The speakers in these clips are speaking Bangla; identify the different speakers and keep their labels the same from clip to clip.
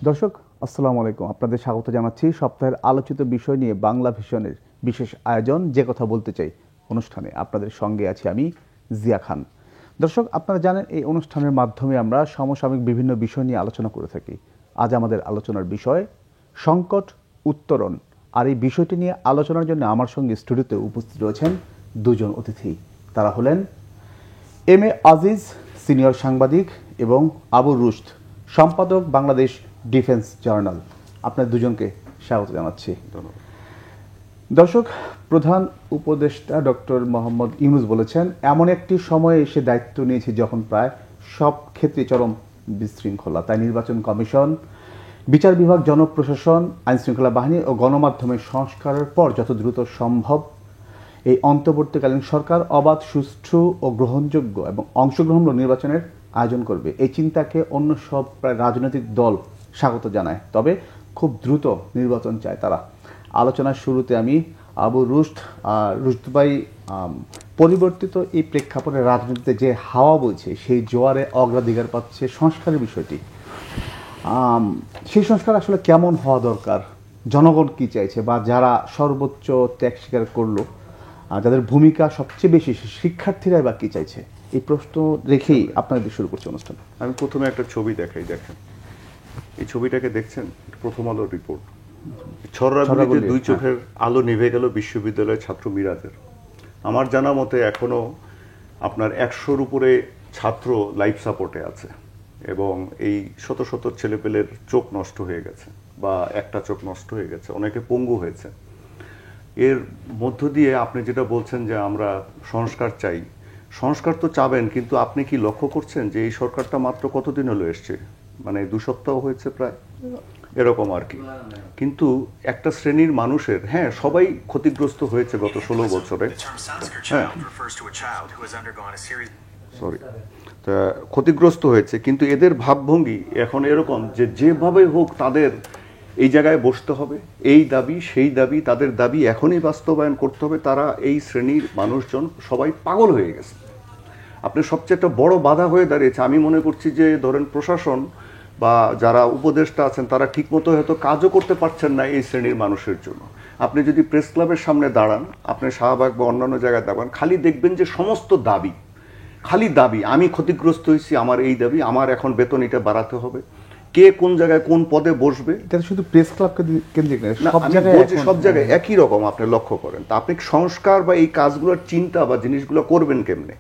Speaker 1: দর্শক আসসালামু আলাইকুম, আপনাদের স্বাগত জানাচ্ছি সপ্তাহের আলোচিত বিষয় নিয়ে বাংলা ভিশনের বিশেষ আয়োজন যে কথা বলতে চাই অনুষ্ঠানে। আপনাদের সঙ্গে আছি আমি জিয়া খান। দর্শক, আপনারা জানেন এই অনুষ্ঠানের মাধ্যমে আমরা সমসাময়িক বিভিন্ন বিষয় নিয়ে আলোচনা করে থাকি। আজ আমাদের আলোচনার বিষয় সংকট উত্তরণ। আর এই বিষয়টি নিয়ে আলোচনার জন্য আমার সঙ্গে স্টুডিওতে উপস্থিত রয়েছেন দুজন অতিথি। তারা হলেন এম এ আজিজ, সিনিয়র সাংবাদিক, এবং আবু রুশদ, সম্পাদক, বাংলাদেশ ডিফেন্স জার্নাল। আপনার দুজনকে স্বাগত জানাচ্ছি। দর্শক, প্রধান উপদেষ্টা ডক্টর মোহাম্মদ ইউনূস বলেছেন, এমন একটি সময়ে এসে দায়িত্ব নিয়েছে যখন প্রায় সব ক্ষেত্রে চরম বিশৃঙ্খলা। তাই নির্বাচন কমিশন, বিচার বিভাগ, জনপ্রশাসন, আইনশৃঙ্খলা বাহিনী ও গণমাধ্যমের সংস্কারের পর যত দ্রুত সম্ভব এই অন্তর্বর্তীকালীন সরকার অবাধ, সুষ্ঠু ও গ্রহণযোগ্য এবং অংশগ্রহণমূলক নির্বাচনের আয়োজন করবে। এই চিন্তাকে অন্য সব প্রায় রাজনৈতিক দল স্বাগত জানায়, তবে খুব দ্রুত নির্বাচন চায় তারা। আলোচনার শুরুতে আমি আবু রুশদ ভাই, পরিবর্তিত এই প্রেক্ষাপটে রাজনীতিতে যে হাওয়া বইছে সেই জোয়ারে অগ্রাধিকার পাচ্ছে সংস্কারের বিষয়টি। সেই সংস্কার আসলে কেমন হওয়া দরকার, জনগণ কি চাইছে, বা যারা সর্বোচ্চ ত্যাগ স্বীকার করলো, যাদের ভূমিকা সবচেয়ে বেশি, শিক্ষার্থীরা বা কি চাইছে, এই প্রশ্ন রেখেই আপনাদের শুরু করছে অনুষ্ঠান।
Speaker 2: আমি প্রথমে একটা ছবি দেখাই, দেখেন এই ছবিটাকে দেখছেন, প্রথম আলোর রিপোর্ট। ছড়রাগুলিতে দুই চোখের আলো নিভে গেল বিশ্ববিদ্যালয়ের ছাত্র মিরাজের। আমার জানা মতে এখনো আপনার 100-র উপরে ছাত্র লাইফ সাপোর্টে আছে, এবং এই শত শত ছেলেপেলের চোখ নষ্ট হয়ে গেছে, বা একটা চোখ নষ্ট হয়ে গেছে, অনেকে পঙ্গু হয়েছে। এর মধ্য দিয়ে আপনি যেটা বলছেন যে আমরা সংস্কার চাই, সংস্কার তো চাবেন, কিন্তু আপনি কি লক্ষ্য করছেন যে এই সরকারটা মাত্র কতদিন হলো এসছে? মানে 2 সপ্তাহ হয়েছে প্রায়, এরকম আর কি। কিন্তু একটা শ্রেণীর মানুষের, হ্যাঁ সবাই ক্ষতিগ্রস্ত হয়েছে গত 16 বছরে, হ্যাঁ সরি, ক্ষতিগ্রস্ত হয়েছে, কিন্তু এদের ভাবভঙ্গি এখন এরকম যে যেভাবে হোক তাদের এই জায়গায় বসতে হবে, এই দাবি সেই দাবি, তাদের দাবি এখনই বাস্তবায়ন করতে হবে। তারা এই শ্রেণীর মানুষজন সবাই পাগল হয়ে গেছে। আপনি সবচেয়ে একটা বড় বাধা হয়ে দাঁড়িয়েছে, আমি মনে করছি যে ধরেন প্রশাসন বা যারা উপদেষ্টা আছেন তারা ঠিকমতো হয়তো কাজও করতে পারছেন না এই শ্রেণীর মানুষের জন্য। আপনি যদি প্রেস ক্লাবের সামনে দাঁড়ান, আপনি শাহবাগ বা অন্যান্য জায়গায় দাঁড়ান, খালি দেখবেন যে সমস্ত দাবি, খালি দাবি, আমি ক্ষতিগ্রস্ত হয়েছি, আমার এই দাবি, আমার এখন বেতন এটা বাড়াতে হবে, কে কোন জায়গায় কোন পদে বসবে।
Speaker 1: এটা শুধু প্রেস ক্লাবকে কেন্দ্রিক না,
Speaker 2: সব জায়গায় একই রকম আপনি লক্ষ্য করেন। তা আপনি সংস্কার বা এই কাজগুলোর চিন্তা বা জিনিসগুলো করবেন কেমনে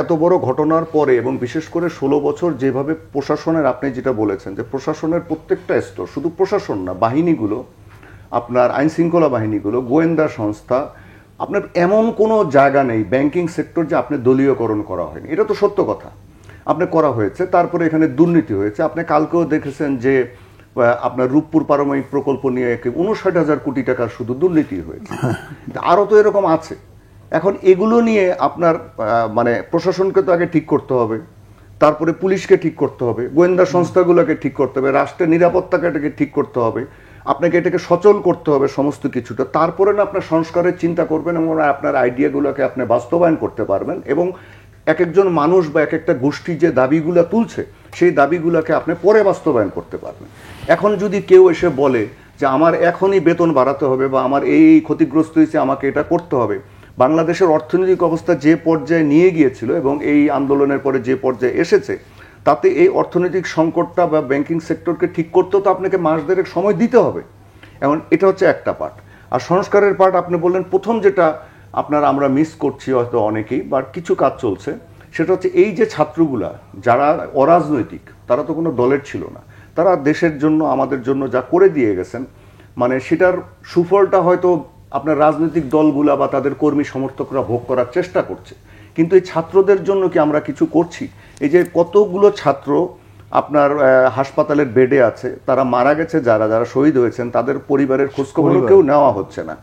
Speaker 2: এত বড় ঘটনার পরে, এবং বিশেষ করে 16 বছর যেভাবে প্রশাসনের, আপনি যেটা বলেছেন যে প্রশাসনের প্রত্যেকটা স্তর, শুধু প্রশাসন না, বাহিনীগুলো, আপনার আইন শৃঙ্খলা বাহিনীগুলো, গোয়েন্দা সংস্থা, আপনার এমন কোনো জায়গা নেই, ব্যাংকিং সেক্টর যে আপনি দলীয়করণ করা হয়নি, এটা তো সত্য কথা, আপনি করা হয়েছে। তারপরে এখানে দুর্নীতি হয়েছে। আপনি কালকেও দেখেছেন যে আপনার রূপপুর পারমাণবিক প্রকল্প নিয়ে 59,000 কোটি টাকার শুধু দুর্নীতি হয়েছে, আরও তো এরকম আছে। এখন এগুলো নিয়ে আপনার মানে প্রশাসনকে তো আগে ঠিক করতে হবে, তারপরে পুলিশকে ঠিক করতে হবে, গোয়েন্দা সংস্থাগুলোকে ঠিক করতে হবে, রাষ্ট্রের নিরাপত্তাকে এটাকে ঠিক করতে হবে, আপনাকে এটাকে সচল করতে হবে সমস্ত কিছুটা। তারপরে না আপনার সংস্কারের চিন্তা করবেন এবং আপনার আইডিয়াগুলোকে আপনি বাস্তবায়ন করতে পারবেন, এবং এক একজন মানুষ বা এক একটা গোষ্ঠী যে দাবিগুলো তুলছে সেই দাবিগুলোকে আপনি পরে বাস্তবায়ন করতে পারবেন। এখন যদি কেউ এসে বলে যে আমার এখনই বেতন বাড়াতে হবে, বা আমার এই ক্ষতিগ্রস্ত হয়েছে, আমাকে এটা করতে হবে, বাংলাদেশের অর্থনৈতিক অবস্থা যে পর্যায়ে নিয়ে গিয়েছিল এবং এই আন্দোলনের পরে যে পর্যায়ে এসেছে, তাতে এই অর্থনৈতিক সংকটটা বা ব্যাংকিং সেক্টরকে ঠিক করতেও তো আপনাকে মাস দেড়েক সময় দিতে হবে। এখন এটা হচ্ছে একটা পার্ট। আর সংস্কারের পার্ট আপনি বললেন, প্রথম যেটা আমরা মিস করছি হয়তো অনেকেই, বা কিছু কাজ চলছে, সেটা হচ্ছে এই যে ছাত্রগুলা যারা অরাজনৈতিক, তারা তো কোনো দলের ছিল না, তারা দেশের জন্য, আমাদের জন্য যা করে দিয়ে গেছেন, মানে সেটার সুফলটা হয়তো আপনার রাজনৈতিক দলগুলা বা তাদের কর্মী সমর্থকরা ভোগ করার চেষ্টা করছে, কিন্তু এই ছাত্রদের জন্য কি আমরা কিছু করছি? এই যে কতগুলো ছাত্র আপনার হাসপাতালের বেডে আছে, তারা মারা গেছে, যারা যারা শহীদ হয়েছেন তাদের পরিবারের খোঁজখবর কেউ নেওয়া হচ্ছে না।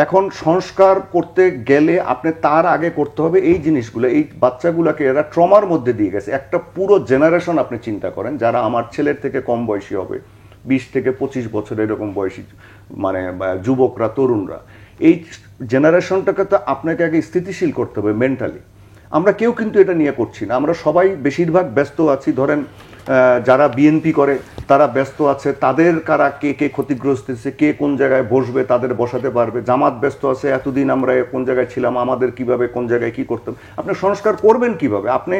Speaker 2: এখন সংস্কার করতে গেলে আপনি তার আগে করতে হবে এই জিনিসগুলো। এই বাচ্চাগুলোকে এরা ট্রমার মধ্যে দিয়ে গেছে, একটা পুরো জেনারেশন আপনি চিন্তা করেন, যারা আমার ছেলের থেকে কম বয়সী হবে, 20 থেকে 25 বছর এরকম বয়সী, মানে যুবকরা, তরুণরা, এই জেনারেশনটাকে তো আপনাকে আগে স্থিতিশীল করতে হবে মেন্টালি। আমরা কেউ কিন্তু এটা নিয়ে করছি না, আমরা সবাই বেশিরভাগ ব্যস্ত আছি। ধরেন যারা বিএনপি করে তারা ব্যস্ত আছে, তাদের কারা কে কে ক্ষতিগ্রস্ত হচ্ছে, কে কোন জায়গায় বসবে তাদের বসাতে পারবে। জামাত ব্যস্ত আছে, এতদিন আমরা কোন জায়গায় ছিলাম, আমাদের কিভাবে কোন জায়গায় কি করতাম। আপনি সংস্কার করবেন কিভাবে? আপনি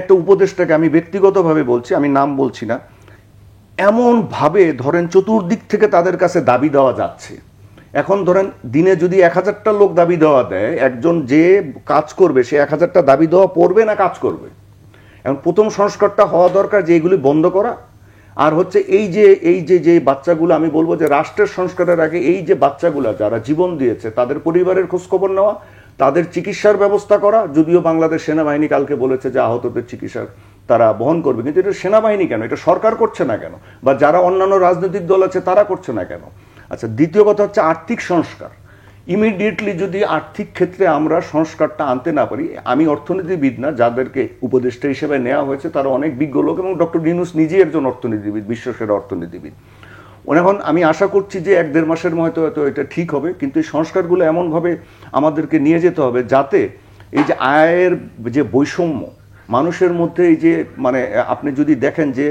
Speaker 2: একটা উপদেষ্টাকে, আমি ব্যক্তিগতভাবে বলছি, আমি নাম বলছি না, এমন ভাবে ধরেন চতুর্দিক থেকে তাদের কাছে দাবি দেওয়া যাচ্ছে। এখন ধরেন দিনে যদি 1000টা লোক দাবি দেওয়া দেয়, একজন যে কাজ করবে সে 1000টা দাবি দেওয়া পড়বে না কাজ করবে। এখন প্রথম সংস্কারটা হওয়া দরকার যে এইগুলি বন্ধ করা। আর হচ্ছে এই যে বাচ্চাগুলো, আমি বলবো যে রাষ্ট্রের সংস্কারের আগে এই যে বাচ্চাগুলো যারা জীবন দিয়েছে তাদের পরিবারের খোঁজখবর নেওয়া, তাদের চিকিৎসার ব্যবস্থা করা। যদিও বাংলাদেশ সেনাবাহিনী কালকে বলেছে যে আহতদের চিকিৎসার তারা বহন করবে, কিন্তু এটা সেনাবাহিনী কেন, এটা সরকার করছে না কেন, বা যারা অন্যান্য রাজনৈতিক দল আছে তারা করছে না কেন? আচ্ছা, দ্বিতীয় কথা হচ্ছে আর্থিক সংস্কার। ইমিডিয়েটলি যদি আর্থিক ক্ষেত্রে আমরা সংস্কারটা আনতে না পারি, আমি অর্থনীতিবিদ না, যাদেরকে উপদেষ্টা হিসেবে নেওয়া হয়েছে তারা অনেক বিজ্ঞ লোক, এবং ডক্টর ইউনূস নিজেই একজন অর্থনীতিবিদ, বিশ্বসেরা অর্থনীতিবিদ। এখন আমি আশা করছি যে 1-1.5 মাসের মধ্যে হয়তো এটা ঠিক হবে, কিন্তু এই সংস্কারগুলো এমনভাবে আমাদেরকে নিয়ে যেতে হবে যাতে এই যে আয়ের যে বৈষম্য মানুষের মধ্যে, এই যে মানে আপনি যদি দেখেন যে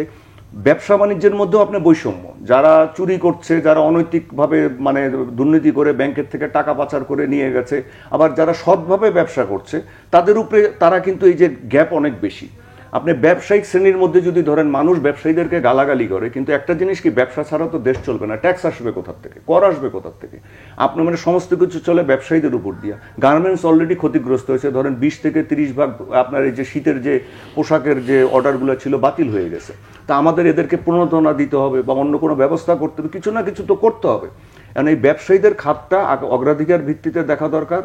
Speaker 2: ব্যবসা বাণিজ্যের মধ্যেও আপনি বৈষম্য, যারা চুরি করছে, যারা অনৈতিকভাবে মানে দুর্নীতি করে ব্যাংকের থেকে টাকা পাচার করে নিয়ে গেছে, আবার যারা সৎভাবে ব্যবসা করছে তাদের উপরে তারা কিন্তু এই যে গ্যাপ অনেক বেশি। আপনি ব্যবসায়িক শ্রেণীর মধ্যে যদি ধরেন মানুষ ব্যবসায়ীদেরকে গালাগালি করে, কিন্তু একটা জিনিস কি, ব্যবসা ছাড়া তো দেশ চলবে না, ট্যাক্স আসবে কোথার থেকে, কর আসবে কোথার থেকে? আপনি মানে সমস্ত কিছু চলে ব্যবসায়ীদের উপর দিয়া। গার্মেন্টস অলরেডি ক্ষতিগ্রস্ত হয়েছে, ধরেন 20 থেকে 30 ভাগ আপনার এই যে শীতের যে পোশাকের যে অর্ডারগুলো ছিল বাতিল হয়ে গেছে। তা আমাদের এদেরকে প্রণোদনা দিতে হবে বা অন্য কোনো ব্যবস্থা করতে হবে, কিছু না কিছু তো করতে হবে। কারণ এই ব্যবসায়ীদের খাতটা অগ্রাধিকার ভিত্তিতে দেখা দরকার।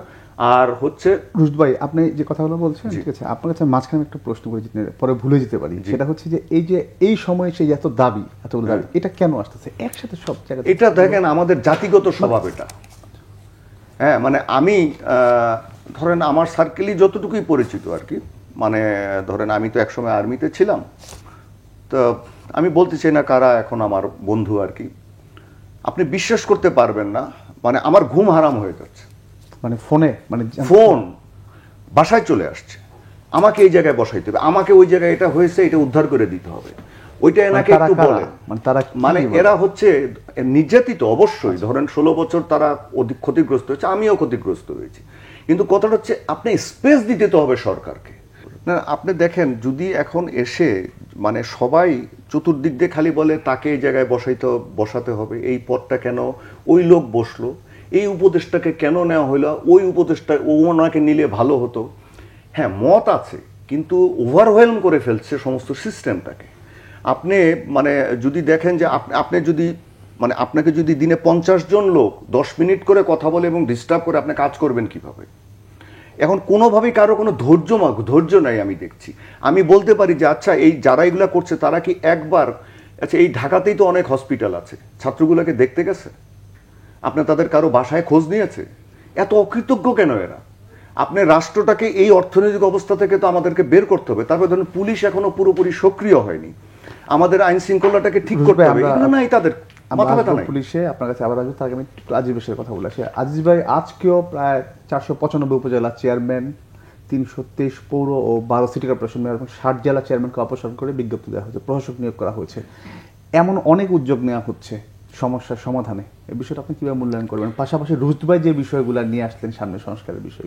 Speaker 2: আর হচ্ছে
Speaker 1: রুশদ ভাই, আপনি যে কথাগুলো বলছেন, ঠিক আছে, আপনার কাছে মাঝখানে একটা প্রশ্ন করে যেতে পরে ভুলে যেতে পারি, সেটা হচ্ছে যে এই সময়ে সেই এতগুলো দাবি এটা কেন আসতেছে একসাথে সব জায়গায়?
Speaker 2: এটা দেখেন আমাদের জাতিগত স্বভাব এটা। হ্যাঁ, মানে আমি ধরেন আমার সার্কেলই যতটুকুই পরিচিত আর কি, মানে ধরেন আমি তো একসময় আর্মিতে ছিলাম, তো আমি বলতে চাই না কারা এখন আমার বন্ধু আর কি, আপনি বিশ্বাস করতে পারবেন না, মানে আমার ঘুম হারাম হয়ে যাচ্ছে।
Speaker 1: মানে ফোন
Speaker 2: বাসায় চলে আসছে, আমাকে এই জায়গায় বসাইতে হবে, আমাকে ওই জায়গায় এটা হয়েছে এটা উদ্ধার করে দিতে হবে, ওইটা এনাকে একটু বলে। মানে এরা হচ্ছে নির্যাতিত অবশ্যই, ধরেন 16 বছর তারা অধিক ক্ষতিগ্রস্ত হয়েছে, আমিও ক্ষতিগ্রস্ত হয়েছি, কিন্তু কথাটা হচ্ছে আপনি স্পেস দিতে তো হবে সরকারকে। না, আপনি দেখেন যদি এখন এসে মানে সবাই চতুর্দিক দিয়ে খালি বলে তাকে এই জায়গায় বসাতে হবে, এই পদটা কেন ওই লোক বসলো, এই উপদেশটাকে কেন নেওয়া হইলো, ওই উপদেশটা ওনাকে নিলে ভালো হতো। হ্যাঁ, মত আছে, কিন্তু ওভারওয়েলম করে ফেলছে সমস্ত সিস্টেমটাকে। আপনি মানে যদি দেখেন যে আপনি যদি মানে আপনাকে যদি দিনে 50 জন লোক 10 মিনিট করে কথা বলে এবং ডিস্টার্ব করে, আপনি কাজ করবেন কিভাবে? এখন কোনোভাবেই কারো কোনো ধৈর্য নাই আমি দেখছি। আমি বলতে পারি যে আচ্ছা, এই যারা এগুলা করছে তারা কি একবার, আচ্ছা এই ঢাকাতেই তো অনেক হসপিটাল আছে, ছাত্রগুলোকে দেখতে গেছে? আপনি তাদের কারো বাসায় খোঁজ নিয়েছে? এত অকৃতজ্ঞ কেন এরা? আপনি রাষ্ট্রটাকে এই অর্থনৈতিক অবস্থা থেকে তো আমাদেরকে বের করতে হবে। তারপরে ধরুন পুলিশ এখনো পুরোপুরি সক্রিয় হয়নি, আমাদের আইন শৃঙ্খলাটাকে ঠিক করতে হবে, এগুলো নাই তাদের মাথা ব্যথা নাই।
Speaker 1: পুলিশে আপনার কাছে আবার আসবে, তার আগে আমি একটু আজিজ ভাইয়ের কথা বলে আসি। আজিজ ভাই, আজকেও প্রায় 495 উপজেলা চেয়ারম্যান, 323 পৌর ও 12 সিটি কর্পোরেশন মেয়র এবং 60 জেলা চেয়ারম্যানকে অপসারণ করে বিজ্ঞপ্তি দেওয়া হয়েছে, প্রশাসক নিয়োগ করা হয়েছে। এমন অনেক উদ্যোগ নেওয়া হচ্ছে সমস্যার সমাধানে। এই বিষয়টা আপনি কিভাবে মূল্যায়ন করবেন? পাশাপাশি রুশদ ভাই যে বিষয়গুলো নিয়ে আসলেন সামনে সংস্কারের বিষয়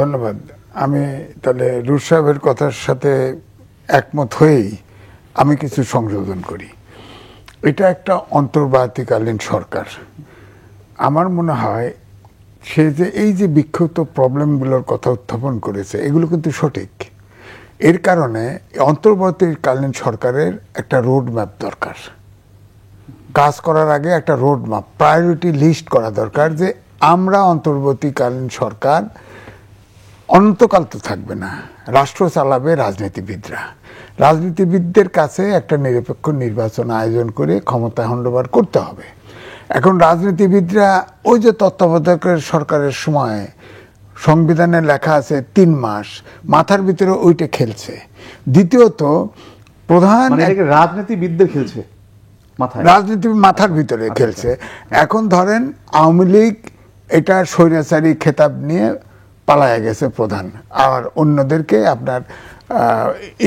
Speaker 3: ধন্যবাদ। আমি তাহলে রুশদ সাহেবের কথার সাথে একমত হয়েই আমি কিছু সংশোধন করি। এটা একটা অন্তর্বর্তীকালীন সরকার। আমার মনে হয় সে যে এই যে বিক্ষিপ্ত প্রবলেমগুলোর কথা উত্থাপন করেছে এগুলো কিন্তু সঠিক। এর কারণে অন্তর্বর্তীকালীন সরকারের একটা রোড ম্যাপ দরকার। কাজ করার আগে একটা রোড ম্যাপ, প্রায়োরিটি লিস্ট করা দরকার, যে আমরা অন্তর্বর্তীকালীন সরকার অনন্তকাল তো থাকবে না, রাষ্ট্র চালাবে রাজনীতিবিদরা। রাজনীতিবিদদের কাছে একটা নিরপেক্ষ নির্বাচন আয়োজন করে ক্ষমতা হ্যান্ডওভার করতে হবে। এখন রাজনীতিবিদরা ওই যে তত্ত্বাবধায়কের সরকারের সময় সংবিধানে লেখা আছে 3 মাস, মাথার ভিতরে ওইটা খেলছে। দ্বিতীয়ত প্রধান
Speaker 1: রাজনীতিবিদদের খেলছে,
Speaker 3: রাজনীতি মাথার ভিতরে খেলছে। এখন ধরেন আওয়ামী লীগ এটা স্বৈরাচারী খেতাব নিয়ে পালায়া গেছে প্রধান, আর অন্যদেরকে আপনার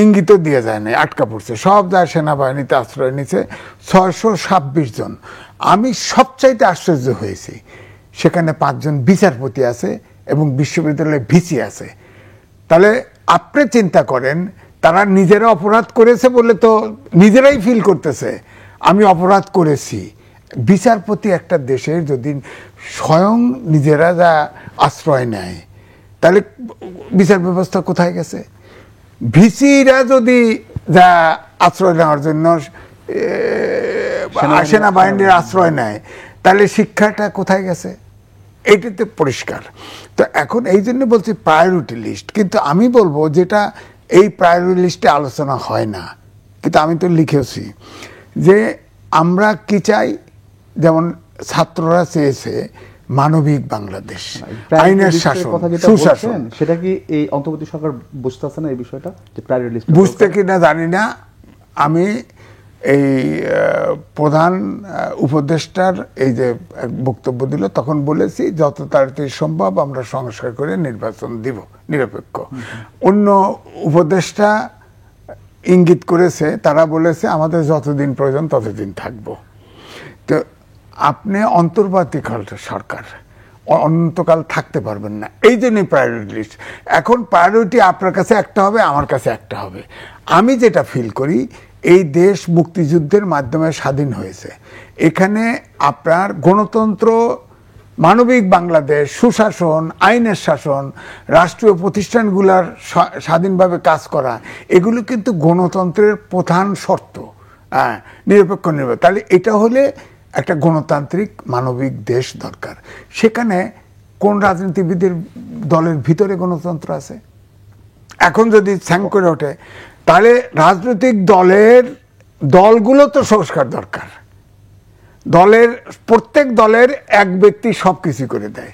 Speaker 3: ইঙ্গিতও দিয়ে যায় না, আটকা পড়ছে, সব যায় সেনাবাহিনীতে আশ্রয় নিচ্ছে 626 জন। আমি সবচাইতে আশ্চর্য হয়েছি, সেখানে 5 জন বিচারপতি আছে এবং বিশ্ববিদ্যালয়ে ভিসি আছে। তাহলে আপনি চিন্তা করেন, তারা নিজেরা অপরাধ করেছে বলে তো নিজেরাই ফিল করতেছে আমি অপরাধ করেছি। বিচারপতি একটা দেশের যদি স্বয়ং নিজেরা যা আশ্রয় নেয়, তাহলে বিচার ব্যবস্থা কোথায় গেছে? ভিসিরা যদি যা আশ্রয় নেওয়ার জন্য সেনাবাহিনীর আশ্রয় নেয়, তাহলে শিক্ষাটা কোথায় গেছে? এইটাতে পরিষ্কার। তো এখন এই জন্য বলছি প্রায়োরিটি লিস্ট, কিন্তু আমি বলবো যেটা এই প্রায়োরিটি লিস্টে আলোচনা হয় না, কিন্তু আমি তো লিখেছি যে আমরা কি চাই। যেমন ছাত্ররা চেয়েছে মানবিক বাংলাদেশ, আইনের শাসন, সুশাসন।
Speaker 1: সেটা কি এই অন্তর্বর্তী সরকার বুঝতেছে না এই বিষয়টা, যে প্রায়োরিটি লিস্ট
Speaker 3: বুঝতে কিনা জানি না। আমি এই প্রধান উপদেষ্টার এই যে বক্তব্য দিল, তখন বলেছি যত তাড়াতাড়ি সম্ভব আমরা সংস্কার করে নির্বাচন দিব নিরপেক্ষ। অন্য উপদেষ্টা ইঙ্গিত করেছে, তারা বলেছে আমাদের যতদিন প্রয়োজন ততদিন থাকবো। তো আপনি অন্তর্বর্তীকাল সরকার, অনন্তকাল থাকতে পারবেন না, এই জন্যই প্রায়োরিটি লিস্ট। এখন প্রায়োরিটি আপনার কাছে একটা হবে, আমার কাছে একটা হবে। আমি যেটা ফিল করি, এই দেশ মুক্তিযুদ্ধের মাধ্যমে স্বাধীন হয়েছে। এখানে আপনার গণতন্ত্র, মানবিক বাংলাদেশ, সুশাসন, আইনের শাসন, রাষ্ট্রীয় প্রতিষ্ঠানগুলোর স্বাধীনভাবে কাজ করা, এগুলো কিন্তু গণতন্ত্রের প্রধান শর্ত। নিরপেক্ষ নির্বাচন, তাহলে এটা হলে একটা গণতান্ত্রিক মানবিক দেশ দরকার। সেখানে কোন রাজনীতিবিদের দলের ভিতরে গণতন্ত্র আছে? এখন যদি স্যাং করে ওঠে, তাহলে রাজনৈতিক দলগুলো তো সংস্কার দরকার। প্রত্যেক দলের এক ব্যক্তি সবকিছু করে দেয়।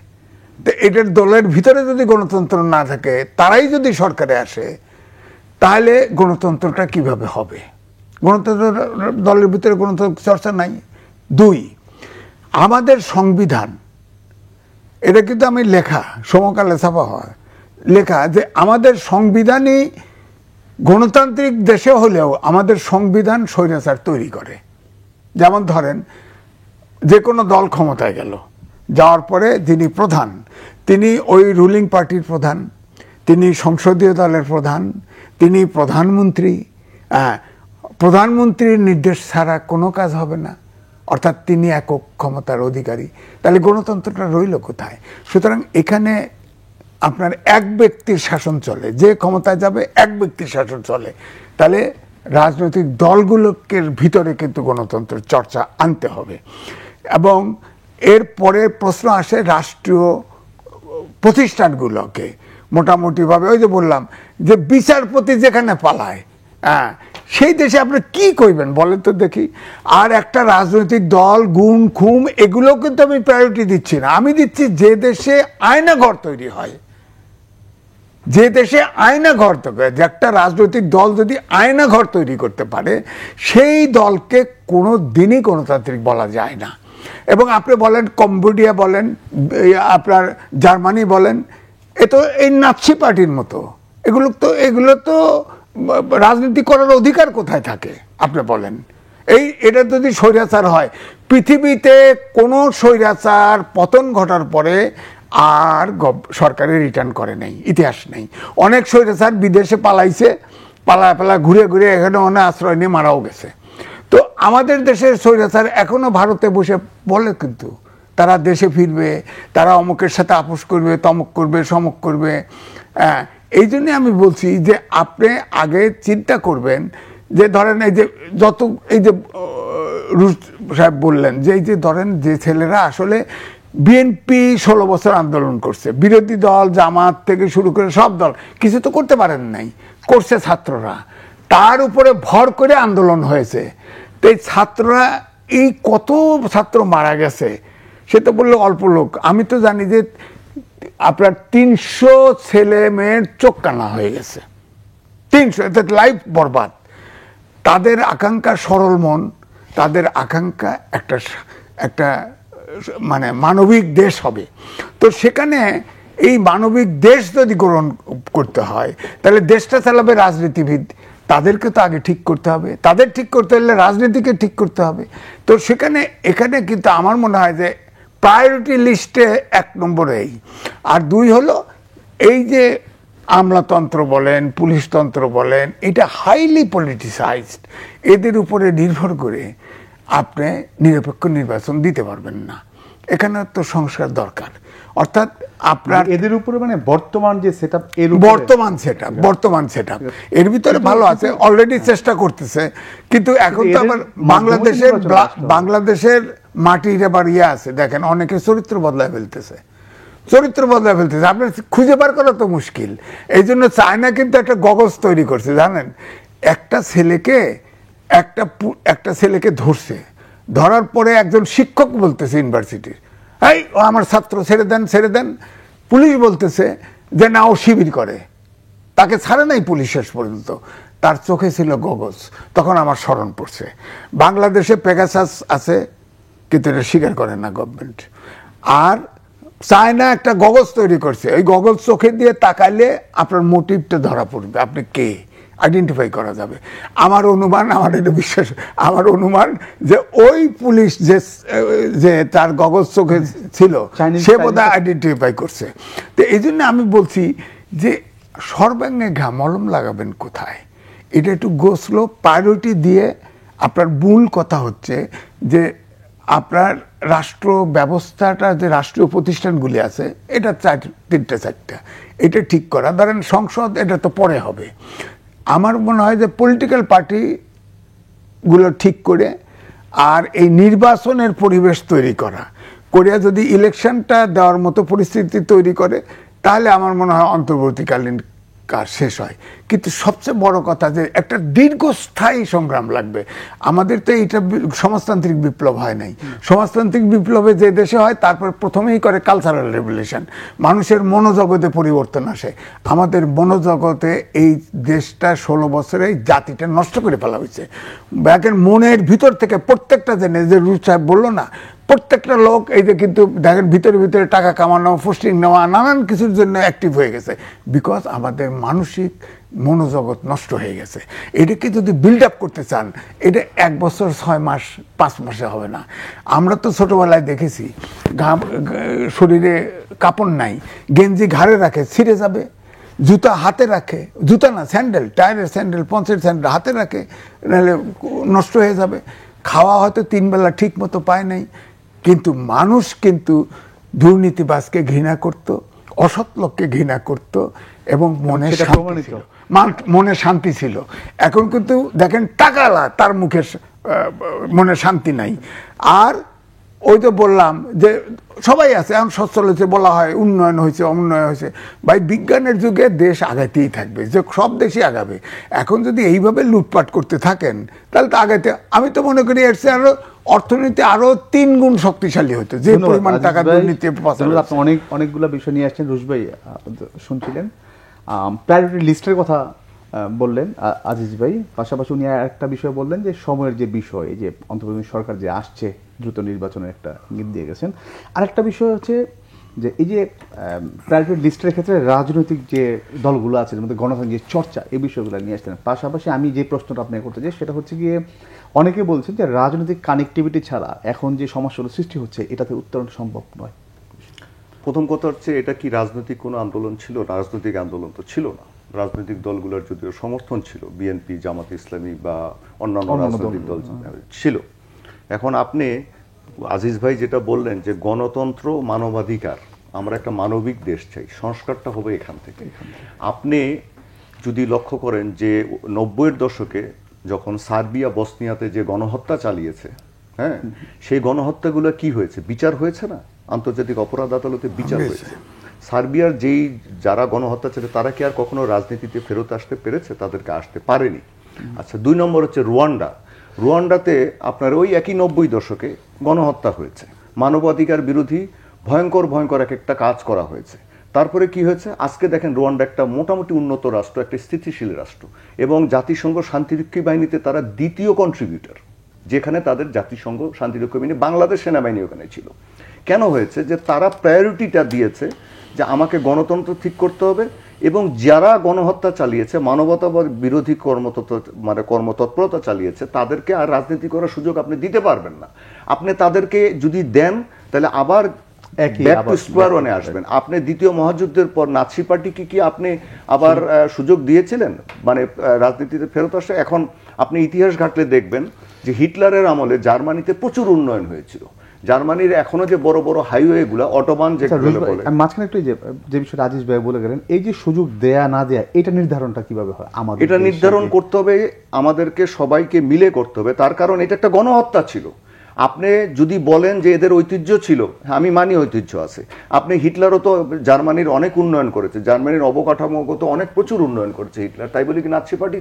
Speaker 3: তো এটার দলের ভিতরে যদি গণতন্ত্র না থাকে, তারাই যদি সরকারে আসে, তাহলে গণতন্ত্রটা কিভাবে হবে? গণতন্ত্র দলের ভিতরে গণতন্ত্র চর্চা নাই। 2, আমাদের সংবিধান, এটা কিন্তু আমি লেখা, সমকালে ছাপা হয় লেখা, যে আমাদের সংবিধানই গণতান্ত্রিক দেশে হলেও আমাদের সংবিধান স্বৈরাচার তৈরি করে। যেমন ধরেন, যে কোনো দল ক্ষমতায় গেল, যাওয়ার পরে যিনি প্রধান, তিনি ওই রুলিং পার্টির প্রধান, তিনি সংসদীয় দলের প্রধান, তিনি প্রধানমন্ত্রী। প্রধানমন্ত্রীর নির্দেশ ছাড়া কোনো কাজ হবে না, অর্থাৎ তিনি একক ক্ষমতার অধিকারী। তাহলে গণতন্ত্রটা রইল কোথায়? সুতরাং এখানে আপনার এক ব্যক্তির শাসন চলে, যে ক্ষমতায় যাবে এক ব্যক্তির শাসন চলে। তাহলে রাজনৈতিক দলগুলোকে ভিতরে কিন্তু গণতন্ত্রের চর্চা আনতে হবে। এবং এরপরে প্রশ্ন আসে রাষ্ট্রীয় প্রতিষ্ঠানগুলোকে মোটামুটিভাবে, ওই যে বললাম যে বিচারপতি যেখানে পালায়, সেই দেশে আপনি কি করবেন বলেন তো দেখি। আর একটা রাজনৈতিক দল, গুম খুম, এগুলো কিন্তু আমি প্রায়োরিটি দিচ্ছি না। আমি দিচ্ছি যে দেশে আয়নাঘর তৈরি হয়, যে দেশে আয়নাঘর তৈরি, যে একটা রাজনৈতিক দল যদি আয়নাঘর তৈরি করতে পারে, সেই দলকে কোনো দিনই গণতান্ত্রিক বলা যায় না। এবং আপনি বলেন কম্বোডিয়া বলেন, আপনার জার্মানি বলেন, এ তো এই নাৎসি পার্টির মতো। এগুলো তো রাজনীতি করার অধিকার কোথায় থাকে আপনি বলেন? এটা যদি স্বৈরাচার হয়, পৃথিবীতে কোনো স্বৈরাচার পতন ঘটার পরে আর সরকারে রিটার্ন করে নাই, ইতিহাস নেই। অনেক স্বৈরাচার বিদেশে পালাইছে, পালা ঘুরে ঘুরে এখানে অনেক আশ্রয় নিয়ে মারাও গেছে। তো আমাদের দেশের স্বৈরাচার এখনো ভারতে বসে বলে, কিন্তু তারা দেশে ফিরবে, তারা অমুকের সাথে আপোষ করবে, তমক করবে, সমক করবে। এই জন্য আমি বলছি যে আপনি আগে চিন্তা করবেন যে ধরেন এই যে রুশ সাহেব বললেন যে এই যে ধরেন যে ছেলেরা আসলে বিএনপি 16 বছর আন্দোলন করছে, বিরোধী দল জামাত থেকে শুরু করে সব দল কিছু তো করতে পারেন নাই, করছে ছাত্ররা, তার উপরে ভর করে আন্দোলন হয়েছে। তো এই ছাত্ররা, এই কত ছাত্র মারা গেছে সে তো বললো অল্প লোক। আমি তো জানি যে আপনার 300 ছেলে মেয়ের চোখ কানা হয়ে গেছে, 300, লাইফ বরবাদ। তাদের আকাঙ্ক্ষা, সরল মন, তাদের আকাঙ্ক্ষা একটা মানে মানবিক দেশ হবে। তো সেখানে এই মানবিক দেশ যদি গ্রহণ করতে হয় তাহলে দেশটা চালাবে রাজনীতিবিদ, তাদেরকে তো আগে ঠিক করতে হবে, তাদের ঠিক করতে হলে রাজনীতিকে ঠিক করতে হবে। তো এখানে কিন্তু আমার মনে হয় যে প্রায়োরিটি লিস্টে 1 নম্বরে এই, আর 2 হলো এই যে আমলাতন্ত্র বলেন, পুলিশতন্ত্র বলেন, এটা হাইলি পলিটিসাইজড, এদের উপরে নির্ভর করে আপনি নিরপেক্ষ নির্বাচন দিতে পারবেন না। এখানে তো সংস্কার দরকার, অর্থাৎ আপনার
Speaker 1: এদের উপরে মানে বর্তমান যে সেটআপ,
Speaker 3: বর্তমান সেটআপ এর ভিতরে ভালো আছে, অলরেডি চেষ্টা করতেছে, কিন্তু এখন তো আবার বাংলাদেশের মাটির আবার আছে, দেখেন অনেকে চরিত্র বদলায় ফেলতেছে, আপনার খুঁজে বার করা তো মুশকিল। এই জন্য চায়না কিন্তু একটা গগজ তৈরি করছে, জানেন, একটা ছেলেকে ধরছে, ধরার পরে একজন শিক্ষক বলতেছে ইউনিভার্সিটির, এই ও আমার ছাত্র, ছেড়ে দেন। পুলিশ বলতেছে যে না, ও শিবির করে, তাকে ছাড়ে নাই পুলিশ শেষ পর্যন্ত, তার চোখে ছিল গগজ। তখন আমার স্মরণ পড়ছে, বাংলাদেশে পেগাসাস আছে কিন্তু এটা স্বীকার করে না গভর্নমেন্ট, আর চায়না একটা গগজ তৈরি করছে, ওই গগজ চোখে দিয়ে তাকাইলে আপনার মোটিভটা ধরা পড়বে, আপনি কে আইডেন্টিফাই করা যাবে। আমার অনুমান যে ওই পুলিশ যে তার গগজ চোখে ছিল সে বোধহয় আইডেন্টিফাই করছে। তো এই জন্য আমি বলছি যে সর্বাঙ্গে ঘা মলম লাগাবেন কোথায়, এটা একটু গোসলো প্রায়োরিটি দিয়ে। আপনার মূল কথা হচ্ছে যে আপনার রাষ্ট্র ব্যবস্থাটা, যে রাষ্ট্রীয় প্রতিষ্ঠানগুলি আছে, এটা 3-4টা, এটা ঠিক করা। ধরেন সংসদ, এটা তো পরে হবে। আমার মনে হয় যে পলিটিক্যাল পার্টিগুলো ঠিক করে আর এই নির্বাচনের পরিবেশ তৈরি করে যদি ইলেকশনটা দেওয়ার মতো পরিস্থিতি তৈরি করে, তাহলে আমার মনে হয় অন্তর্বর্তীকালীন কাজ শেষ হয়। কিন্তু সবচেয়ে বড় কথা যে একটা দীর্ঘস্থায়ী সংগ্রাম লাগবে। আমাদের তো এইটা সমাজতান্ত্রিক বিপ্লব হয় নাই। সমাজতান্ত্রিক বিপ্লবে যে দেশে হয়, তারপর প্রথমেই করে কালচারাল রেভলিউশন, মানুষের মনোজগতে পরিবর্তন আসে। আমাদের মনোজগতে এই দেশটা 16 বছরে জাতিটা নষ্ট করে ফেলা হয়েছে। দেখেন মনের ভিতর থেকে প্রত্যেকটা যে রুচ সাহেব বললো না, প্রত্যেকটা লোক এই যে কিন্তু দেখেন ভিতরে টাকা কামানো, পোস্টিং নেওয়া, নানান কিছুর জন্য অ্যাক্টিভ হয়ে গেছে, বিকজ আমাদের মানসিক মনোজগৎ নষ্ট হয়ে গেছে। এটাকে যদি বিল্ড আপ করতে চান, এটা 1 বছর 6 মাস 5 মাসে হবে না। আমরা তো ছোটবেলায় দেখেছি, শরীরে কাপড় নাই, গেঞ্জি ঘাড়ে রাখে, ছিঁড়ে যাবে, জুতা হাতে রাখে, জুতা না স্যান্ডেল, টায়ারের স্যান্ডেল, পঞ্চের স্যান্ডেল হাতে রাখে, নাহলে নষ্ট হয়ে যাবে। খাওয়া হয়তো 3 বেলা ঠিক মতো পায় নাই, কিন্তু মানুষ কিন্তু দুর্নীতিবাজকে ঘৃণা করত, অসৎ লোককে ঘৃণা করত, এবং মনে শান্তি ছিল। এখন কিন্তু দেখেন টাকালা, তার মুখে মনে শান্তি নাই। আর ওই তো বললাম যে সবাই আছে, এখন সচ্ছল হয়েছে, বলা হয় উন্নয়ন হয়েছে, উন্নয়ন হয়েছে। ভাই, বিজ্ঞানের যুগে দেশ আগাইতেই থাকবে, যে সব দেশই আগাবে। এখন যদি এইভাবে লুটপাট করতে থাকেন, তাহলে তো আগাইতে, আমি তো মনে করি এর চেয়ে আরো অর্থনীতি আরো 3 গুণ শক্তিশালী হতো, যে পরিমাণ টাকা দুর্নীতি।
Speaker 1: অনেকগুলো বিষয় নিয়ে আসছেন রুশ ভাই, শুনছিলেন প্রায়োরিটি লিস্টের কথা বললেন আজিজ ভাই, পাশাপাশি উনি একটা বিষয় বললেন যে সময়ের যে বিষয়, যে অন্তর্বর্তী সরকার যে আসছে, দ্রুত নির্বাচনের একটা ইঙ্গিত দিয়ে গেছেন। আরেকটা বিষয় হচ্ছে যে এই যে প্রায়োরিটি লিস্টের ক্ষেত্রে রাজনৈতিক যে দলগুলো আছে, এর মধ্যে গণতান্ত্রিক যে চর্চা, এই বিষয়গুলো নিয়ে আসছেন। পাশাপাশি আমি যে প্রশ্নটা আপনাকে করতে চাই সেটা হচ্ছে গিয়ে, অনেকে বলছেন যে রাজনৈতিক কানেক্টিভিটি ছাড়া এখন যে সমস্যাগুলো সৃষ্টি হচ্ছে, এটাতে উত্তরণ সম্ভব নয়।
Speaker 2: প্রথম কথা হচ্ছে, এটা কি রাজনৈতিক কোনো আন্দোলন ছিল? রাজনৈতিক আন্দোলন তো ছিল না। রাজনৈতিক দলগুলোর যদিও সমর্থন ছিল, বিএনপি, জামাত ইসলামী বা অন্যান্য রাজনৈতিক দল ছিল। এখন আপনি আজিজ ভাই যেটা বললেন যে গণতন্ত্র, মানবাধিকার, আমরা একটা মানবিক দেশ চাই, সংস্কারটা হবে এখান থেকে। আপনি যদি লক্ষ্য করেন যে 90-এর দশকে যখন সার্বিয়া বসনিয়াতে যে গণহত্যা চালিয়েছে, হ্যাঁ, সেই গণহত্যাগুলো কি হয়েছে? বিচার হয়েছে না? আন্তর্জাতিক অপরাধ আদালতে বিচার হয়েছে। সার্বিয়ার যারা গণহত্যা ছিল, তারা কি আর কখনো রাজনীতিতে ফেরত আসতে পেরেছে? তাদেরকে আসতে পারেনি। আচ্ছা, 2 নম্বর হচ্ছে রুয়ান্ডাতে আপনার ওই একই 90 দশকে গণহত্যা হয়েছে, মানবাধিকার বিরোধী ভয়ঙ্কর একটা কাজ করা হয়েছে। তারপরে কি হয়েছে? আজকে দেখেন রুয়ান্ডা একটা মোটামুটি উন্নত রাষ্ট্র, একটা স্থিতিশীল রাষ্ট্র, এবং জাতিসংঘ শান্তিরক্ষী বাহিনীতে তারা 2য় কন্ট্রিবিউটর। যেখানে তাদের জাতিসংঘ শান্তিরক্ষা বাহিনী, বাংলাদেশ সেনাবাহিনী ওখানে ছিল। কেন হয়েছে? যে তারা প্রায়োরিটিটা দিয়েছে যে আমাকে গণতন্ত্র ঠিক করতে হবে, এবং যারা গণহত্যা চালিয়েছে, মানবতাবাদ বিরোধী কর্মতৎপরতা চালিয়েছে, তাদেরকে আর রাজনীতি করার সুযোগ আপনি দিতে পারবেন না। আপনি তাদেরকে যদি দেন তাহলে আবার ব্যাক টু স্কোয়ার ওয়ানে আসবেন। আপনি দ্বিতীয় মহাযুদ্ধের পর নাৎসি পার্টিকে কি আপনি আবার সুযোগ দিয়েছিলেন মানে রাজনীতিতে ফেরত আসে? এখন আপনি ইতিহাস ঘাটলে দেখবেন যে হিটলারের আমলে জার্মানিতে প্রচুর উন্নয়ন হয়েছিল। জার্মানির এখনো যে বড় বড় হাইওয়ে গুলা, অটোবান যেগুলো বলে,
Speaker 1: মাঝখানে একটু যে বিষয়টা রাজেশ ভাই বলে গেলেন, এই যে সুযোগ দেয়া না দেয়া, এটা নির্ধারণটা কিভাবে হয়? আমাদের
Speaker 2: এটা নির্ধারণ করতে হবে, আমাদেরকে সবাইকে মিলে করতে হবে। তার কারণ এটা একটা গণহত্যা ছিল। আপনি যদি বলেন যে এদের ঐতিহ্য ছিল, আমি মানি ঐতিহ্য আছে। আপনি হিটলারও তো জার্মানির অনেক উন্নয়ন করেছে, জার্মানির অবকাঠামোগত অনেক প্রচুর উন্নয়ন করেছে হিটলার, তাই বলে কি নাৎসি পার্টি